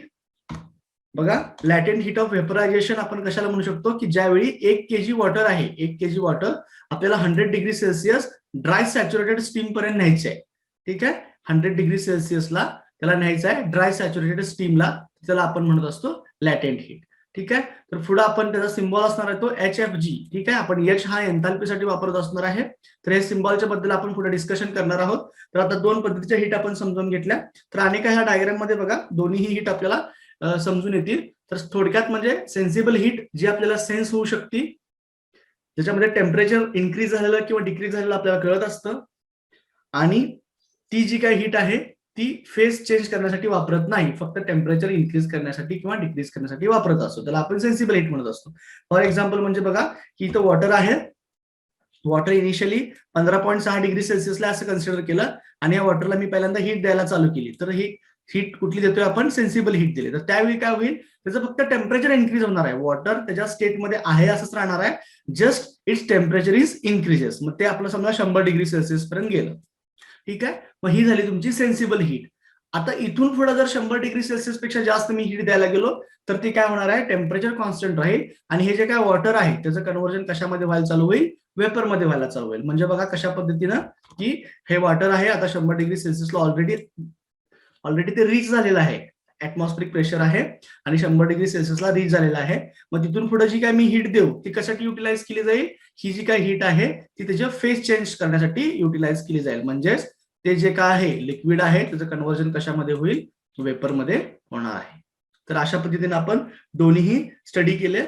बघा, लॅटेंट हीट ऑफ वेपरायझेशन आपण कशाला म्हणू शकतो की ज्यावेळी 1 kg वॉटर आहे, 1 kg वॉटर आपल्याला 100 degree Celsius dry saturated steam पर्यंत न्यायचं आहे. ठीक आहे, 100 डिग्री सेल्सिअसला त्याला न्यायचं आहे ड्राय सॅच्युरेटेड स्टीमला, त्याला आपण म्हणत असतो लॅटेंट हीट. ठीक आहे, तर पुढे आपण त्याचा सिम्बॉल असणार आहे तो HFG. ठीक आहे, आपण H हा एन्थाल्पीसाठी वापरत असणार आहे. तर हे सिम्बॉलच्या बद्दल आपण पुढे डिस्कशन करणार आहोत. तर आता 2 पद्धतीच्या हीट आपण समजून घेतल्या. तर अनेक ह्या डायग्राम मध्ये बघा दोन्ही हीट आपल्याला समजून येतील. तर थोडक्यात म्हणजे सेन्सिबल हीट जी आपल्याला सेन्स होऊ शकते, ज्याच्यामध्ये टेम्परेचर इन्क्रीज झालेलं किंवा डिक्रीज झालेलं आपल्याला कळत असतं, आणि ती जी काही हीट आहे ती फेज चेंज करण्यासाठी वापरत नाही, फक्त टेम्परेचर इन्क्रीज करण्यासाठी किंवा डिक्रीज करण्यासाठी वापरत असतो, त्याला आपण सेन्सिबल हीट म्हणत असतो. फॉर एक्झाम्पल म्हणजे बघा की इथं वॉटर आहे, वॉटर इनिशियली 15.6 डिग्री सेल्सिअसला असं कन्सिडर केलं आणि या वॉटरला मी पहिल्यांदा हीट द्यायला चालू केली. तर ही हीट कुठली देतोय आपण, सेन्सिबल हीट दिली. तर त्यावेळी काय होईल, त्याचं फक्त टेम्परेचर इन्क्रीज होणार आहे, वॉटर त्याच्या स्टेटमध्ये आहे असंच राहणार आहे, just it's temperature is increases. मग ते आपलं समजा 100 डिग्री सेल्सिअस पर्यंत गेलं. ठीक आहे, मग ही झाली तुमची सेन्सिबल हीट. आता इथून पुढे जर 100 डिग्री सेल्सिअस पेक्षा जास्त मी हीट द्यायला गेलो तर ती काय होणार आहे, टेम्परेचर कॉन्स्टंट राहील आणि हे जे काय वॉटर आहे त्याचं कन्व्हर्जन कशामध्ये व्हायला चालू होईल, वेपर मध्ये व्हायला चालू होईल. म्हणजे बघा कशा पद्धतीनं की हे वॉटर आहे आता 100 डिग्री सेल्सिअसला ऑलरेडी ते रीच झालेलं आहे, ऍटमॉस्फेरिक प्रेशर आहे आणि 100 डिग्री सेल्सिअसला रीच झालेला आहे. मग तिथून पुढे जी काय मी हीट देऊ ती कशासाठी युटिलाइज केली जाईल, ही जी काय हीट आहे ती त्याच्या फेज चेंज करण्यासाठी युटिलाइज केली जाईल. म्हणजेच ते जे काय आहे लिक्विड आहे त्याचं कन्व्हर्जन कशामध्ये होईल, वेपरमध्ये होणार आहे. तर अशा पद्धतीने आपण दोन्हीही स्टडी केले,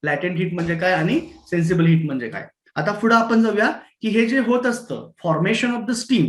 लॅटेंट हीट म्हणजे काय आणि सेन्सिबल हीट म्हणजे काय. आता पुढे आपण जाऊया की हे जे होत असतं फॉर्मेशन ऑफ द स्टीम,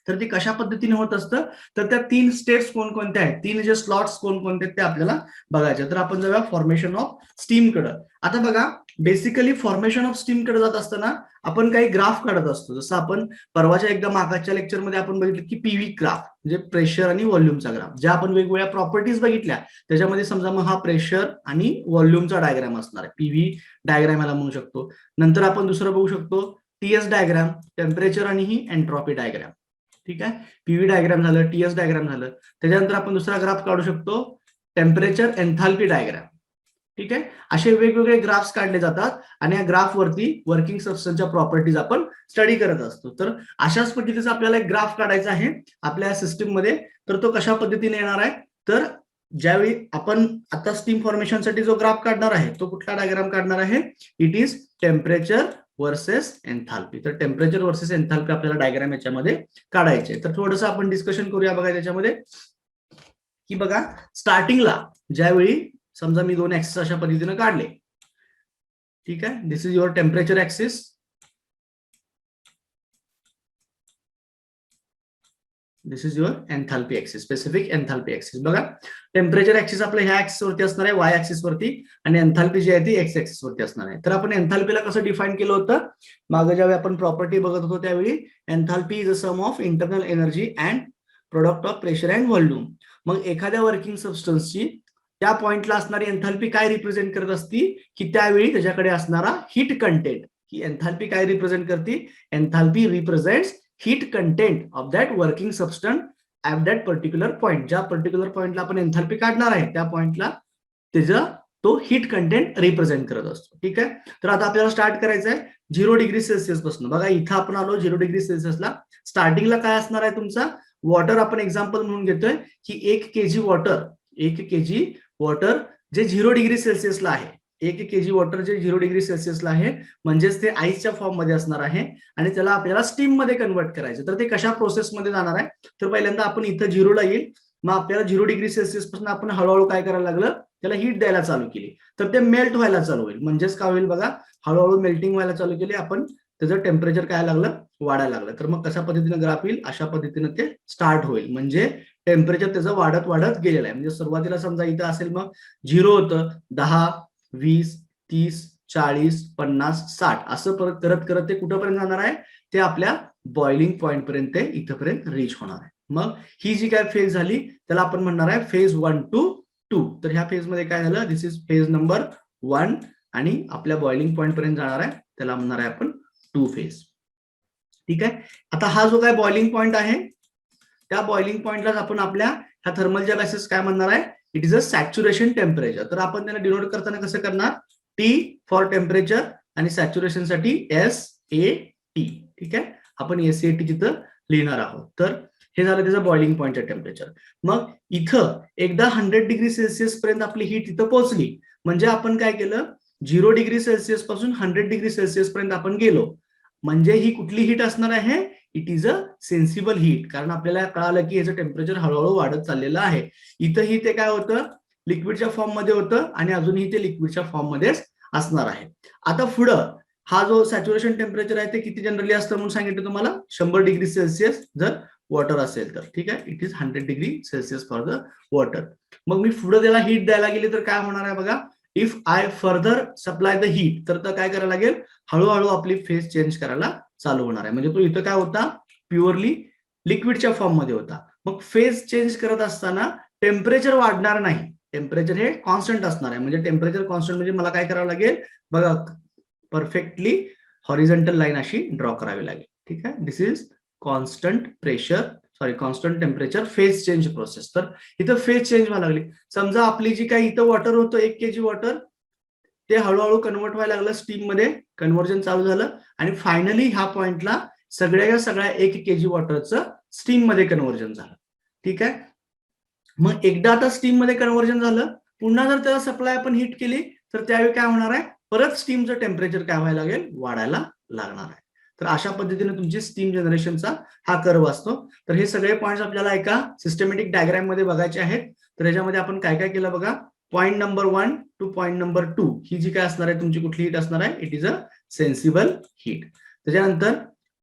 तर ते कशा पद्धतीने होत असतं, तर त्या 3 स्टेप्स कोणकोणत्या आहेत, 3 जे स्लॉट्स कोणकोणते आहेत ते आपल्याला बघायचे. तर आपण जाऊया फॉर्मेशन ऑफ स्टीम कडे. आता बघा, बेसिकली फॉर्मेशन ऑफ स्टीम कडे जात असताना आपण काही ग्राफ काढत असतो. जसं आपण परवाच्या एकदा मागाच्या लेक्चरमध्ये आपण बघितलं की पीव्ही ग्राफ म्हणजे प्रेशर आणि व्हॉल्यूमचा ग्राफ, ज्या आपण वेगवेगळ्या प्रॉपर्टीज बघितल्या त्याच्यामध्ये समजा मग हा प्रेशर आणि व्हॉल्यूमचा डायग्राम असणार आहे, पीव्ही डायग्राम याला म्हणू शकतो. नंतर आपण दुसरं बघू शकतो टीएस डायग्राम, टेम्परेचर आणि ही एंट्रॉपी डायग्राम. ठीक आहे, पीव्ही डायग्राम झालं, टीएस डायग्राम झालं. त्याच्यानंतर आपण दुसरा ग्राफ काढू शकतो टेम्परेचर एन्थाल्पी डायग्राम. ठीक आहे, असे वेगवेगळे ग्राफ्स काढले जातात आणि या ग्राफवरती वर्किंग सबस्टन्सच्या प्रॉपर्टीज आपण स्टडी करत असतो. तर अशाच पद्धतीचा आपल्याला एक ग्राफ काढायचा आहे आपल्या सिस्टीम मध्ये. तर तो कशा पद्धतीने येणार आहे, तर ज्यावेळी आपण आता स्टीम फॉर्मेशनसाठी जो ग्राफ काढणार आहे तो कुठला डायग्राम काढणार आहे, it is temperature versus enthalpy. तर टेम्परेचर वर्सेस एन्थाल्पी आपल्याला डायग्राम याच्यामध्ये काढायचे. तर थोडंसं आपण डिस्कशन करूया बघा त्याच्यामध्ये, की बघा स्टार्टिंगला ज्यावेळी समजा मी 2 ऍक्सिस अशा पद्धतीने काढले. ठीक आहे, this is your temperature axis, this is your enthalpy axis, specific enthalpy axis. बघा टेम्परेचर ऍक्सिस आपल्या ह्या ऍक्सिस वरती असणार आहे, वाय ऍक्सिस वरती, आणि एन्थाल्पी जी आहे ती एक्स ऍक्सिस वरती असणार आहे. तर आपण एन्थाल्पीला कसं डिफाईन केलं होतं, मागे ज्यावेळी आपण प्रॉपर्टी बघत होतो त्यावेळी enthalpy is a sum of internal energy and product of pressure and volume. मग एखाद्या वर्किंग सबस्टन्सची त्या पॉइंटला असणारी एन्थाल्पी काय रिप्रेझेंट करत असती, की त्यावेळी त्याच्याकडे असणारा हीट कंटेंट. ही एन्थाल्पी काय रिप्रेझेंट करते, enthalpy represents heat content of that working substance at that particular point. ज्या पर्टिक्युलर पॉइंटला आपण एन्थाल्पी काढणार आहे त्या पॉइंटला त्याचा तो हीट कंटेंट रिप्रेझेंट करत असतो. ठीक आहे, तर आता आपल्याला स्टार्ट करायचं आहे 0 डिग्री सेल्सिअस पासून. बघा इथं आपण आलो 0 डिग्री सेल्सिअसला. स्टार्टिंगला काय असणार आहे तुमचा वॉटर, आपण एक्झाम्पल म्हणून घेतोय की 1 kg वॉटर, 1 kg वॉटर जे 0 डिग्री सेल्सिअसला आहे, 1 kg वॉटर जे 0 डिग्री सेल्सिअसला आहे, म्हणजेच ते आईसच्या फॉर्म मध्ये असणार आहे आणि त्याला आपल्याला स्टीम मध्ये कन्वर्ट करायचं. तर ते कशा प्रोसेसमध्ये जाणार आहे, तर पहिल्यांदा आपण इथं 0ला येईल, मग आपल्याला 0 डिग्री सेल्सिअस पासून आपण हळूहळू काय करायला लागलं, त्याला हीट द्यायला चालू केली, तर ते मेल्ट व्हायला चालू होईल. म्हणजेच काय होईल बघा, हळूहळू मेल्टिंग व्हायला चालू केली आपण, त्याचं टेम्परेचर काय लागलं, वाढायला लागलं. तर मग कशा पद्धतीने ग्राफ येईल, अशा पद्धतीने ते स्टार्ट होईल. म्हणजे टेम्परेचर त्याचं वाढत वाढत गेलेलं आहे. म्हणजे सुरुवातीला समजा इथं असेल मग 0 होतं, 10, 20, 30, 40, 50, 60 असं परत करत करत ते कुठंपर्यंत जाणार आहे, ते आपल्या बॉइलिंग पॉइंट पर्यंत ते इथंपर्यंत रीच होणार आहे. मग ही जी काय फेज झाली त्याला आपण म्हणणार आहे फेज 1 to 2. तर ह्या फेज मध्ये काय झालं, दिस इज फेज नंबर 1 आणि आपल्या बॉइलिंग पॉइंट पर्यंत जाणार आहे त्याला म्हणणार आहे आपण 2 फेज. ठीक आहे, आता हा जो काय बॉइलिंग पॉइंट आहे त्या बॉइलिंग पॉइंटलाच आपण आपल्या ह्या थर्मलच्या बेसिस काय म्हणणार आहे, it is a saturation temperature. तर आपण त्याला डिनोट करताना कसं करणार, टी फॉर टेम्परेचर आणि सॅच्युरेशन साठी SAT. ठीक आहे, आपण SAT तिथं लिहिणार आहोत. तर हे झालं त्याचं बॉइलिंग पॉइंटचं टेम्परेचर. मग इथं एकदा 100 डिग्री सेल्सिअस पर्यंत आपली हीट इथं पोहोचली, म्हणजे आपण काय केलं, 0 डिग्री सेल्सिअस पासून 100 डिग्री सेल्सिअस पर्यंत आपण गेलो. म्हणजे ही कुठली हीट असणार आहे, it is a sensible heat. कारण आपल्याला कळालं की याचं टेम्परेचर हळूहळू वाढत चाललेलं आहे. इथंही ते काय होतं, लिक्विडच्या फॉर्म मध्ये होतं आणि अजूनही ते लिक्विडच्या फॉर्म मध्येच असणार आहे. आता पुढं हा जो सॅच्युरेशन टेम्परेचर आहे ते किती जनरली असतं म्हणून सांगितलं तुम्हाला, 100 डिग्री सेल्सिअस जर वॉटर असेल तर. ठीक आहे, it is 100 degree Celsius for the water. मग मी पुढे त्याला हीट द्यायला गेली तर काय होणार आहे बघा, if I further supply the heat, तर काय करायला लागेल, हळूहळू आपली फेज चेंज करायला चालू होणार आहे. म्हणजे तो इथं काय होता, प्युअरली लिक्विडच्या फॉर्म मध्ये होता. मग फेज चेंज करत असताना टेम्परेचर वाढणार नाही, टेम्परेचर हे कॉन्स्टंट असणार आहे. म्हणजे टेम्परेचर कॉन्स्टंट म्हणजे मला काय करावं लागेल बघा, परफेक्टली हॉरिझॉन्टल लाईन अशी ड्रॉ करावी लागेल. ठीक आहे, this is constant pressure, sorry constant temperature phase change process. तर इथं फेज चेंज व्हायला लागली. समजा आपली जी काही इथं वॉटर होतं 1 kg वॉटर, ते हळूहळू कन्वर्ट व्हायला लागलं स्टीम मध्ये, कन्व्हर्जन चालू झालं आणि फायनली ह्या पॉइंटला सगळ्या 1 kg वॉटरचं स्टीम मध्ये कन्व्हर्जन झालं. ठीक आहे, मग एकदा आता स्टीम मध्ये कन्व्हर्जन झालं, पुन्हा जर त्याला सप्लाय आपण हीट केली तर त्यावेळी काय होणार आहे, परत स्टीमचं टेम्परेचर काय व्हायला लागेल, वाढायला लागणार आहे. तर अशा पद्धतीने तुमची स्टीम जनरेशनचा हा कर्व असतो. तर हे सगळे पॉइंट्स आपल्याला एका सिस्टमॅटिक डायग्राम मध्ये बघायचे आहेत. तर याच्यामध्ये आपण काय काय केलं बघा, point number 1 two point number 2 ही जी काय असणार आहे तुमची कुठली हीट असणार आहे, it is a sensible heat. त्याच्यानंतर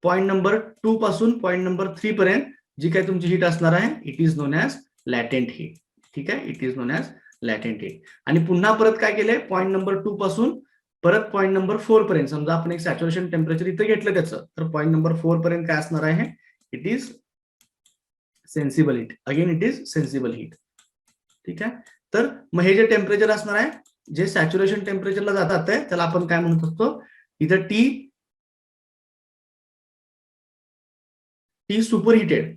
पॉईंट नंबर 2 पासून पॉईंट नंबर 3 पर्यंत जी काही तुमची हीट असणार आहे it is known as latent heat. ठीक आहे, it is known as latent heat. आणि पुन्हा परत काय केलंय, पॉईंट नंबर 2 पासून परत पॉईंट नंबर 4 पर्यंत, समजा आपण एक सॅच्युरेशन टेम्परेचर इथं घेतलं त्याचं, तर पॉईंट नंबर 4 पर्यंत काय असणार आहे, it is sensible heat. Again it is sensible heat. ठीक आहे, तर मग हे जे टेम्परेचर असणार आहे जे सॅच्युरेशन टेम्परेचरला जातात आहे त्याला आपण काय म्हणत असतो, इथं टी सुपरहिटेड,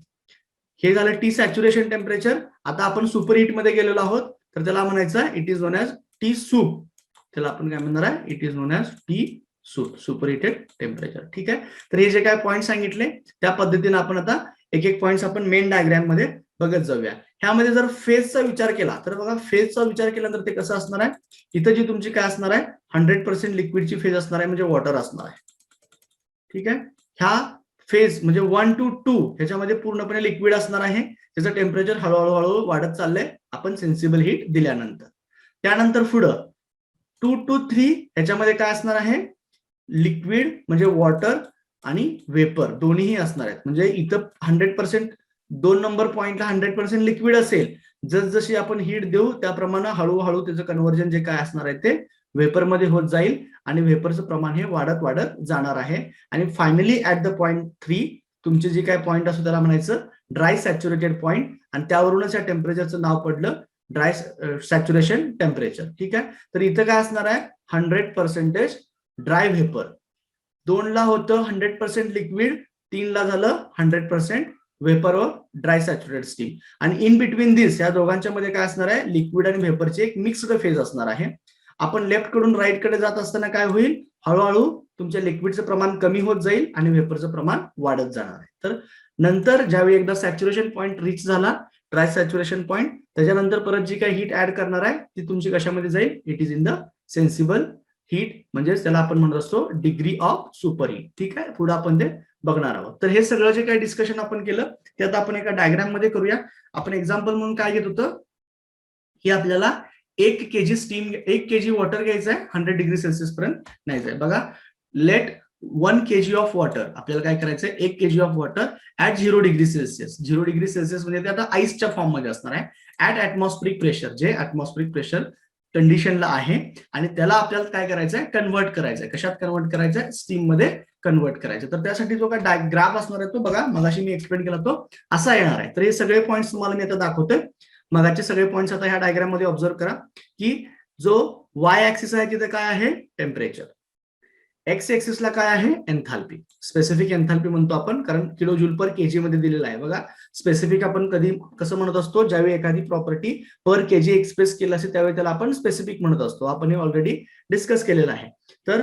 हे झालं टी सॅच्युरेशन टेम्परेचर. आता आपण सुपरहीट मध्ये गेलेलो आहोत तर त्याला म्हणायचं it is known as T soup. त्याला आपण काय म्हणणार आहे, it is known as T soup, superheated temperature. ठीक आहे, तर हे जे काय पॉईंट सांगितले त्या पद्धतीने आपण आता एक एक पॉईंट आपण मेन डायग्राम मध्ये बघत जाऊया. ह्यामध्ये जर फेजचा विचार केला तर बघा, फेजचा विचार केला तर ते कसं असणार आहे, इथं जी तुमची काय असणार आहे 100% लिक्विडची फेज असणार आहे म्हणजे वॉटर असणार आहे. ठीक आहे, ह्या फेज म्हणजे 1 to 2 ह्याच्यामध्ये पूर्णपणे लिक्विड असणार आहे, त्याचं टेम्परेचर हळूहळू वाढत चाललंय आपण सेन्सिबल हीट दिल्यानंतर. त्यानंतर पुढं 2 to 3 ह्याच्यामध्ये काय असणार आहे, लिक्विड म्हणजे वॉटर आणि वेपर दोन्हीही असणार आहेत. म्हणजे इथं 100% 2 नंबर पॉईंटला 100% लिक्विड असेल, जसजशी आपण हीट देऊ त्याप्रमाणे हळूहळू त्याचं कन्व्हर्जन जे काय असणार आहे ते वेपर मध्ये होत जाईल आणि वेपरचं प्रमाण हे वाढत वाढत जाणार आहे. आणि फायनली ऍट द पॉईंट 3 तुमचे जे काय पॉईंट असतो त्याला म्हणायचं ड्राय सॅच्युरेटेड पॉईंट, आणि त्यावरूनच या टेम्परेचरचं नाव पडलं ड्राय सॅच्युरेशन टेम्परेचर. ठीक आहे, तर इथं काय असणार आहे 100% ड्राय व्हेपर, 2 ला होतं 100% लिक्विड, 3 ला झालं 100% वेपर व ड्राय सॅच्युरेटेड स्टीम. आणि इन बिटवीन दिस या दोघांच्या मध्ये काय असणार आहे, लिक्विड आणि व्हेपरची एक मिक्स्ड फेज असणार आहे. आपण लेफ्ट कडून राईट कडे जात असताना काय होईल, हळूहळू तुमच्या लिक्विडचं प्रमाण कमी होत जाईल आणि व्हेपरचं प्रमाण वाढत जाणार आहे. तर नंतर ज्यावेळी एकदा सॅच्युरेशन पॉईंट रीच झाला, ड्राय सॅच्युरेशन पॉईंट, त्याच्यानंतर परत जी काही हीट ऍड करणार आहे ती तुमची कशामध्ये जाईल, it is in the sensible heat, म्हणजे त्याला आपण म्हणत असतो डिग्री ऑफ सुपरहीट. ठीक आहे, पुढे आपण ते बघणार आहोत. तर हे सगळं जे काही डिस्कशन आपण केलं ते आता आपण एका डायग्राम मध्ये करूया. आपण एक्झाम्पल म्हणून काय घेत होतं की आपल्याला 1 kg स्टीम 1 kg वॉटर घ्यायचं आहे 100 डिग्री सेल्सिअस पर्यंत न्यायचं आहे. बघा, लेट 1 kg ऑफ वॉटर, आपल्याला काय करायचं आहे 1 kg of water at 0 degree Celsius. 0 degree Celsius म्हणजे ते आता आईसच्या फॉर्म मध्ये असणार आहे, ऍट ऍटमॉस्फेरिक प्रेशर, जे ऍटमॉस्फेरिक प्रेशर कंडिशनला आहे, आणि त्याला आपल्याला काय करायचं आहे, कन्वर्ट करायचं आहे. कशात कन्वर्ट करायचं आहे, स्टीम मध्ये कन्वर्ट करायचं. तर त्यासाठी जो काय ग्राफ असणार आहे तो बघा, मगाशी मी एक्सप्लेन केला तो असा येणार आहे. तर हे सगळे पॉईंट्स तुम्हाला मी आता दाखवतोय. मगाचे सगळे पॉईंट्स आता ह्या डायग्राम मध्ये ऑब्झर्व करा की जो वाय ऍक्सिस आहे तिथे काय आहे टेम्परेचर, एक्स ऍक्सिसला काय आहे एन्थाल्पी, स्पेसिफिक एन्थाल्पी म्हणतो आपण कारण किलो जूल पर केजी मध्ये दिलेला आहे. बघा, स्पेसिफिक आपण कधी कसं म्हणत असतो, ज्यावेळी एखादी प्रॉपर्टी पर केजी एक्सप्रेस केली असेल त्यावेळी त्याला आपण स्पेसिफिक म्हणत असतो. आपण हे ऑलरेडी डिस्कस केलेलं आहे. तर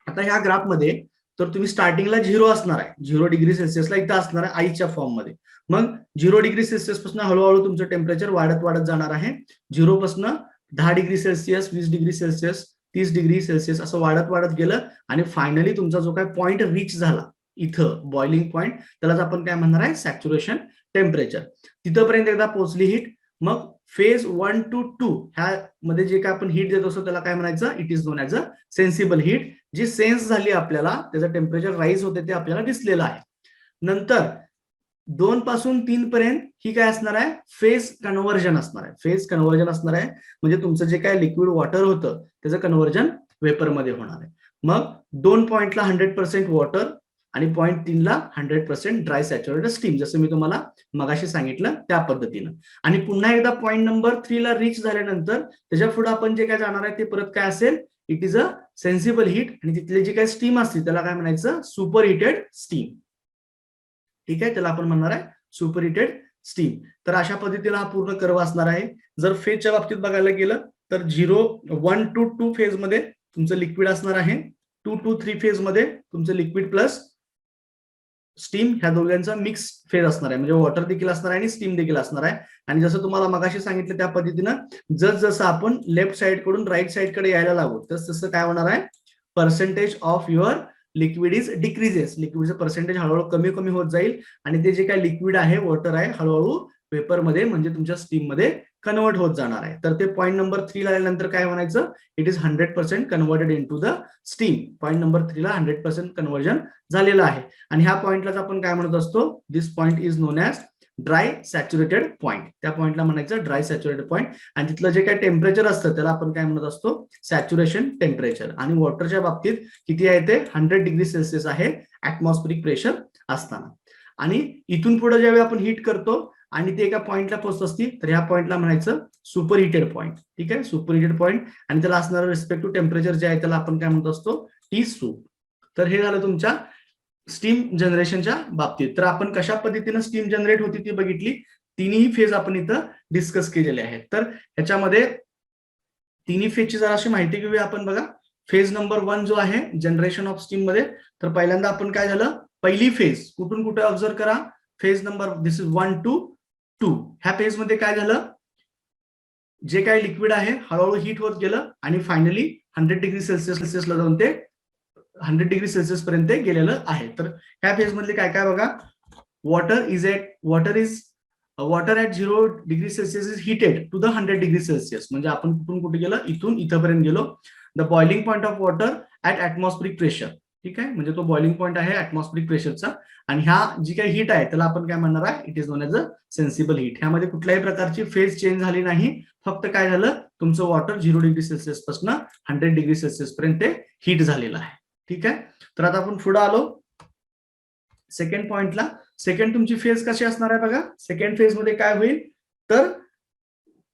आता ह्या ग्राफ मध्ये तर तुम्ही स्टार्टिंगला 0 असणार आहे, 0 डिग्री सेल्सिअसला इथं असणार आहे आईच्या फॉर्म मध्ये. मग 0 डिग्री सेल्सिअस पासून हळूहळू तुमचं टेम्परेचर वाढत वाढत जाणार आहे. 0 पासून 10 degree Celsius, 20 degree Celsius, 30 degree Celsius असं वाढत वाढत गेलं आणि फायनली तुमचा जो काय पॉईंट रीच झाला इथं बॉइलिंग पॉईंट, त्यालाच आपण काय म्हणणार आहे सॅच्युरेशन टेम्परेचर. तिथपर्यंत एकदा पोहोचली हीट, मग फेज 1 to 2 ह्या मध्ये जे काय आपण हीट देत असतो त्याला काय म्हणायचं, it is known as a sensible heat. जी सेन्स झाली आपल्याला, त्याचं टेम्परेचर राईज होते ते आपल्याला दिसलेलं आहे. नंतर 2 पासून 3 पर्यंत ही काय असणार आहे, फेज कन्व्हर्जन असणार आहे. फेज कन्व्हर्जन असणार आहे म्हणजे तुमचं जे काय लिक्विड वॉटर होतं त्याचं कन्व्हर्जन वेपर मध्ये होणार आहे. मग 2 पॉईंटला 100% वॉटर आणि पॉईंट 3 ला 100% ड्राय सॅच्युरेटेड स्टीम, जसं मी तुम्हाला मगाशी सांगितलं त्या पद्धतीनं. आणि पुन्हा एकदा पॉईंट नंबर 3 ला रीच झाल्यानंतर त्याच्या पुढे आपण जे काय जाणार आहे ते परत काय असेल, it is a sensible heat, आणि तिथले जे काही स्टीम असतील त्याला काय म्हणायचं, सुपर हिटेड स्टीम. ठीक आहे, त्याला आपण म्हणणार आहे सुपर हिटेड स्टीम. तर अशा पद्धतीने हा पूर्ण कर्व असणार आहे. जर फेजच्या बाबतीत बघायला गेलं तर 1 to 2 फेज मध्ये तुमचं लिक्विड असणार आहे, 2 to 3 फेज मध्ये तुमचं लिक्विड प्लस स्टीम ह्या दोघांचा मिक्स फेज असणार आहे, म्हणजे वॉटर देखील असणार आहे आणि स्टीम देखील असणार आहे. आणि जसं तुम्हाला मगाशी सांगितलं त्या पद्धतीनं जसं आपण लेफ्ट साइड कडून राईट साइड कडे यायला लागू तसं काय होणार आहे, percentage of your liquid is decreases, लिक्विडचं पर्सेंटेज हळूहळू कमी कमी होत जाईल आणि ते जे काय लिक्विड आहे वॉटर आहे हळूहळू वेपरमध्ये म्हणजे तुमच्या स्टीम मध्ये कन्वर्ट होत जाणार आहे. तर ते पॉईंट नंबर 3 ला आल्यानंतर काय म्हणायचं, it is 100% converted into the steam. Point number 3 ला 100% कन्वर्जन झालेलं आहे. आणि ह्या पॉईंटलाच आपण काय म्हणत असतो, this point is known as dry saturated point. त्या पॉईंटला म्हणायचं ड्राय सॅच्युरेटेड पॉईंट. आणि तिथलं जे काही टेम्परेचर असतं त्याला आपण काय म्हणत असतो, सॅच्युरेशन टेम्परेचर. आणि वॉटरच्या बाबतीत किती आहे ते 100 डिग्री सेल्सिअस आहे ऍटमॉस्फेरिक प्रेशर असताना. आणि इथून पुढे ज्यावेळी आपण हीट करतो आणि ते एका पॉईंटला पोहोचत असती तर ह्या पॉईंटला म्हणायचं सुपर हिटेड पॉईंट. ठीक आहे, सुपर हिटेड पॉईंट. आणि त्याला असणारं रिस्पेक्टिव्ह टेम्परेचर जे आहे त्याला आपण काय म्हणत असतो, टी सूप. तर हे झालं तुमच्या स्टीम जनरेशनच्या बाबतीत. तर आपण कशा पद्धतीने स्टीम जनरेट होती ती बघितली. तिन्ही फेज आपण इथं डिस्कस केलेले आहेत. तर ह्याच्यामध्ये तिन्ही फेजची जराशी माहिती घेऊया आपण. बघा, फेज नंबर 1 जो आहे जनरेशन ऑफ स्टीम मध्ये, तर पहिल्यांदा आपण काय झालं, पहिली फेज कुठून कुठे ऑब्झर्व करा, phase number this is 1 to 2. ह्या फेज मध्ये काय झालं, जे काही लिक्विड आहे हळूहळू हीट होत गेलं आणि फायनली 100 डिग्री सेल्सिअसला जाऊन ते 100 डिग्री सेल्सिअस पर्यंत गेलेलं आहे. तर ह्या फेज मधले काय काय बघा, water at 0 degree Celsius is heated to the 100 degree Celsius. म्हणजे आपण कुठून कुठे गेलो, इथून इथपर्यंत गेलो. The boiling point of water at atmospheric pressure. ठीक आहे, म्हणजे तो बॉइलिंग पॉईंट आहे ऍटमॉस्फेरिक प्रेशरचा. आणि ह्या जी काही हीट आहे त्याला आपण काय म्हणणार आहे, it is known as a sensible heat. ह्यामध्ये कुठल्याही प्रकारची फेज चेंज झाली नाही, फक्त काय झालं, तुमचं वॉटर 0 डिग्री सेल्सिअस पासून 100 डिग्री सेल्सिअस पर्यंत हीट झालेलं आहे. ठीक आहे, तर आता आपण पुढे आलो सेकंड पॉइंटला. सेकंड तुमची फेज कशी असणार आहे बघा. सेकंड फेज मध्ये काय होईल, तर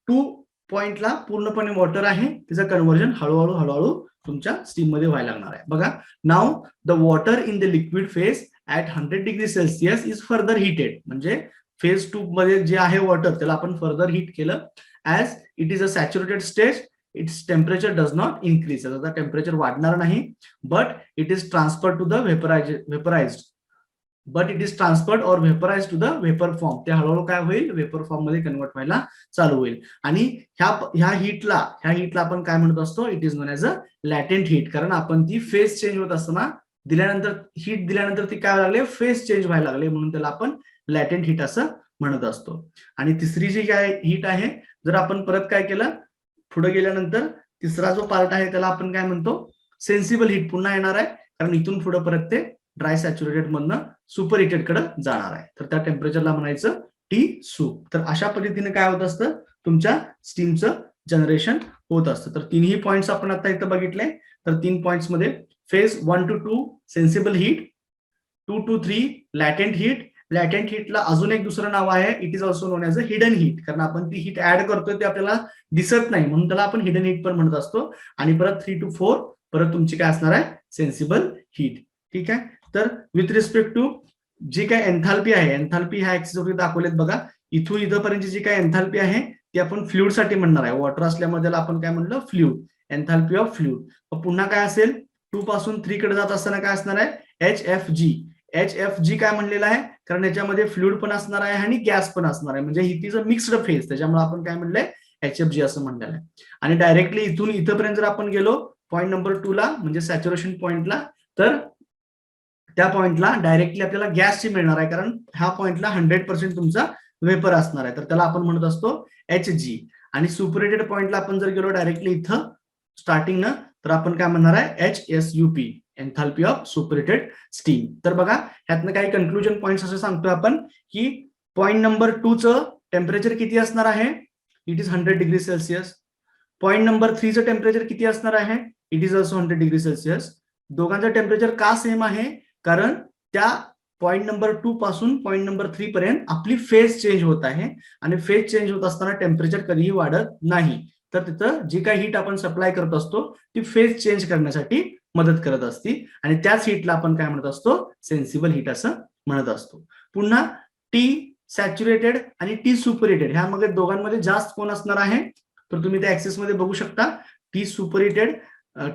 2 पॉइंटला पूर्णपणे वॉटर आहे, त्याचं कन्व्हर्जन हळूहळू तुमच्या स्टीम मध्ये व्हायला लागणार आहे. बघा, now the water in the liquid phase at 100 degree Celsius is further heated. म्हणजे फेज 2 मध्ये जे आहे वॉटर त्याला आपण फर्दर हीट केलं. As it is a saturated stage, its temperature does not increase. आता टेम्परेचर वाढणार नाही, but it is transfer to the vaporised to the vapour form. ते हळूहळू काय होईल, वेपर फॉर्म मध्ये कन्वर्ट व्हायला चालू होईल. आणि ह्या हीटला आपण काय म्हणत असतो, it is known as a latent heat. कारण आपण ती फेज चेंज होत असताना हीट दिल्यानंतर ती काय लागले, फेज चेंज व्हायला लागले, म्हणून त्याला आपण लॅटेंट हीट असं म्हणत असतो. आणि तिसरी जी काय हीट आहे, जर आपण परत काय केलं, पुढे गेल्यानंतर तिसरा जो पार्ट आहे त्याला आपण काय म्हणतो, सेन्सिबल हीट पुन्हा येणार आहे. कारण इथून पुढे परत ते ड्राय सॅच्युरेटेड मधनं सुपर हिटेड कडे जाणार आहे. तर त्या टेम्परेचरला म्हणायचं टी सूप. तर अशा पद्धतीने काय होत असतं, तुमच्या स्टीमचं जनरेशन होत असतं. तर तिन्ही पॉइंट्स आपण आता इथं बघितले. तर 3 पॉइंट्स मध्ये phase 1 to 2 sensible heat, 2 to 3 latent heat. Latent हीटला अजून एक दुसरं नाव आहे, it is also known as a hidden heat. कारण आपण ती हीट ऍड करतोय ते आपल्याला दिसत नाही, म्हणून त्याला आपण हिडन हीट पण म्हणत असतो. आणि परत 3 to 4 परत तुमची काय असणार आहे, सेन्सिबल हीट. ठीक आहे, तर विथ रिस्पेक्ट टू जी काय एन्थाल्पी आहे, एन्थाल्पी ह्या ऍक्सिस वरती दाखवलेत बघा. इथून इथपर्यंत जी काय एन्थाल्पी आहे ती आपण फ्लुइड साठी म्हणणार आहे. वॉटर असल्यामध्ये आपण काय म्हणलं, फ्लुइड, एन्थाल्पी ऑफ फ्लुइड. पुन्हा काय असेल, 2 पासून 3 कडे जात असताना काय असणार आहे, HFG. HFG काय म्हणलेलं आहे, कारण याच्यामध्ये फ्लुइड पण असणार आहे आणि गॅस पण असणार आहे, म्हणजे it is a mixed phase. त्याच्यामुळे आपण काय म्हणलंय, HFG असं म्हणलेलं आहे. आणि डायरेक्टली इथून इथपर्यंत जर आपण गेलो पॉईंट नंबर 2 ला, म्हणजे सॅच्युरेशन पॉईंटला, तर त्या पॉइंटला डायरेक्टली आपल्याला गॅसची मिळणार आहे, कारण ह्या पॉइंटला 100% तुमचा वेपर असणार आहे. तर त्याला आपण म्हणत असतो HG. आणि सुपरहिटेड पॉइंटला आपण जर गेलो डायरेक्टली इथं स्टार्टिंग न, तर आपण काय म्हणणार आहे, HSUP, enthalpy of superheated steam. तर बघा, ह्यातनं काही कन्क्लुजन पॉइंट्स असं सांगतोय आपण की पॉइंट नंबर 2 चं टेम्परेचर किती असणार आहे, it is 100 degree Celsius. Point number 3 चं टेम्परेचर किती असणार आहे, it is also 100 degree Celsius. दोघांचं टेम्परेचर का सेम आहे, कारण त्या पॉइंट नंबर 2 पासून पॉइंट नंबर 3 पर्यंत आपली फेज चेंज होत आहे. आणि फेज चेंज होत असताना टेम्परेचर कधीही वाढत नाही. तर तिथं जी काही हीट आपण सप्लाय करत असतो ती फेज चेंज करण्यासाठी मदत करत असते. आणि त्याच हीटला आपण काय म्हणत असतो, सेन्सिबल हीट असं म्हणत असतो. पुन्हा टी सॅच्युरेटेड आणि टी सुपरहिटेड, ह्यामध्ये दोघांमध्ये जास्त कोण असणार आहे, तर तुम्ही त्या ऍक्सिस मध्ये बघू शकता. टी सुपरहिटेड,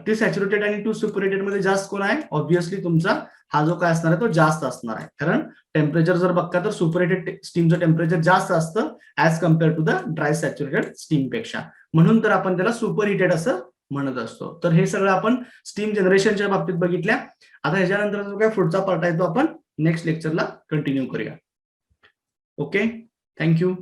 टी सॅच्युरेटेड आणि टू सुपरहिटेड मध्ये जास्त कोण आहे, ऑब्व्हियसली तुमचा हा जो काय असणार आहे तो जास्त असणार आहे. कारण टेम्परेचर जर बघता तर सुपरहिटेड स्टीमचं टेम्परेचर जास्त असतं as compare to the dry saturated steam पेक्षा, म्हणून तर आपण त्याला सुपरहिटेड असं म्हणत असतो. तर हे सगळं आपण स्टीम जनरेशनच्या बाबतीत बघितल्या. आता ह्याच्यानंतर जो काय पुढचा पार्ट आहे तो आपण नेक्स्ट लेक्चरला कंटिन्यू करूया. Okay, thank you.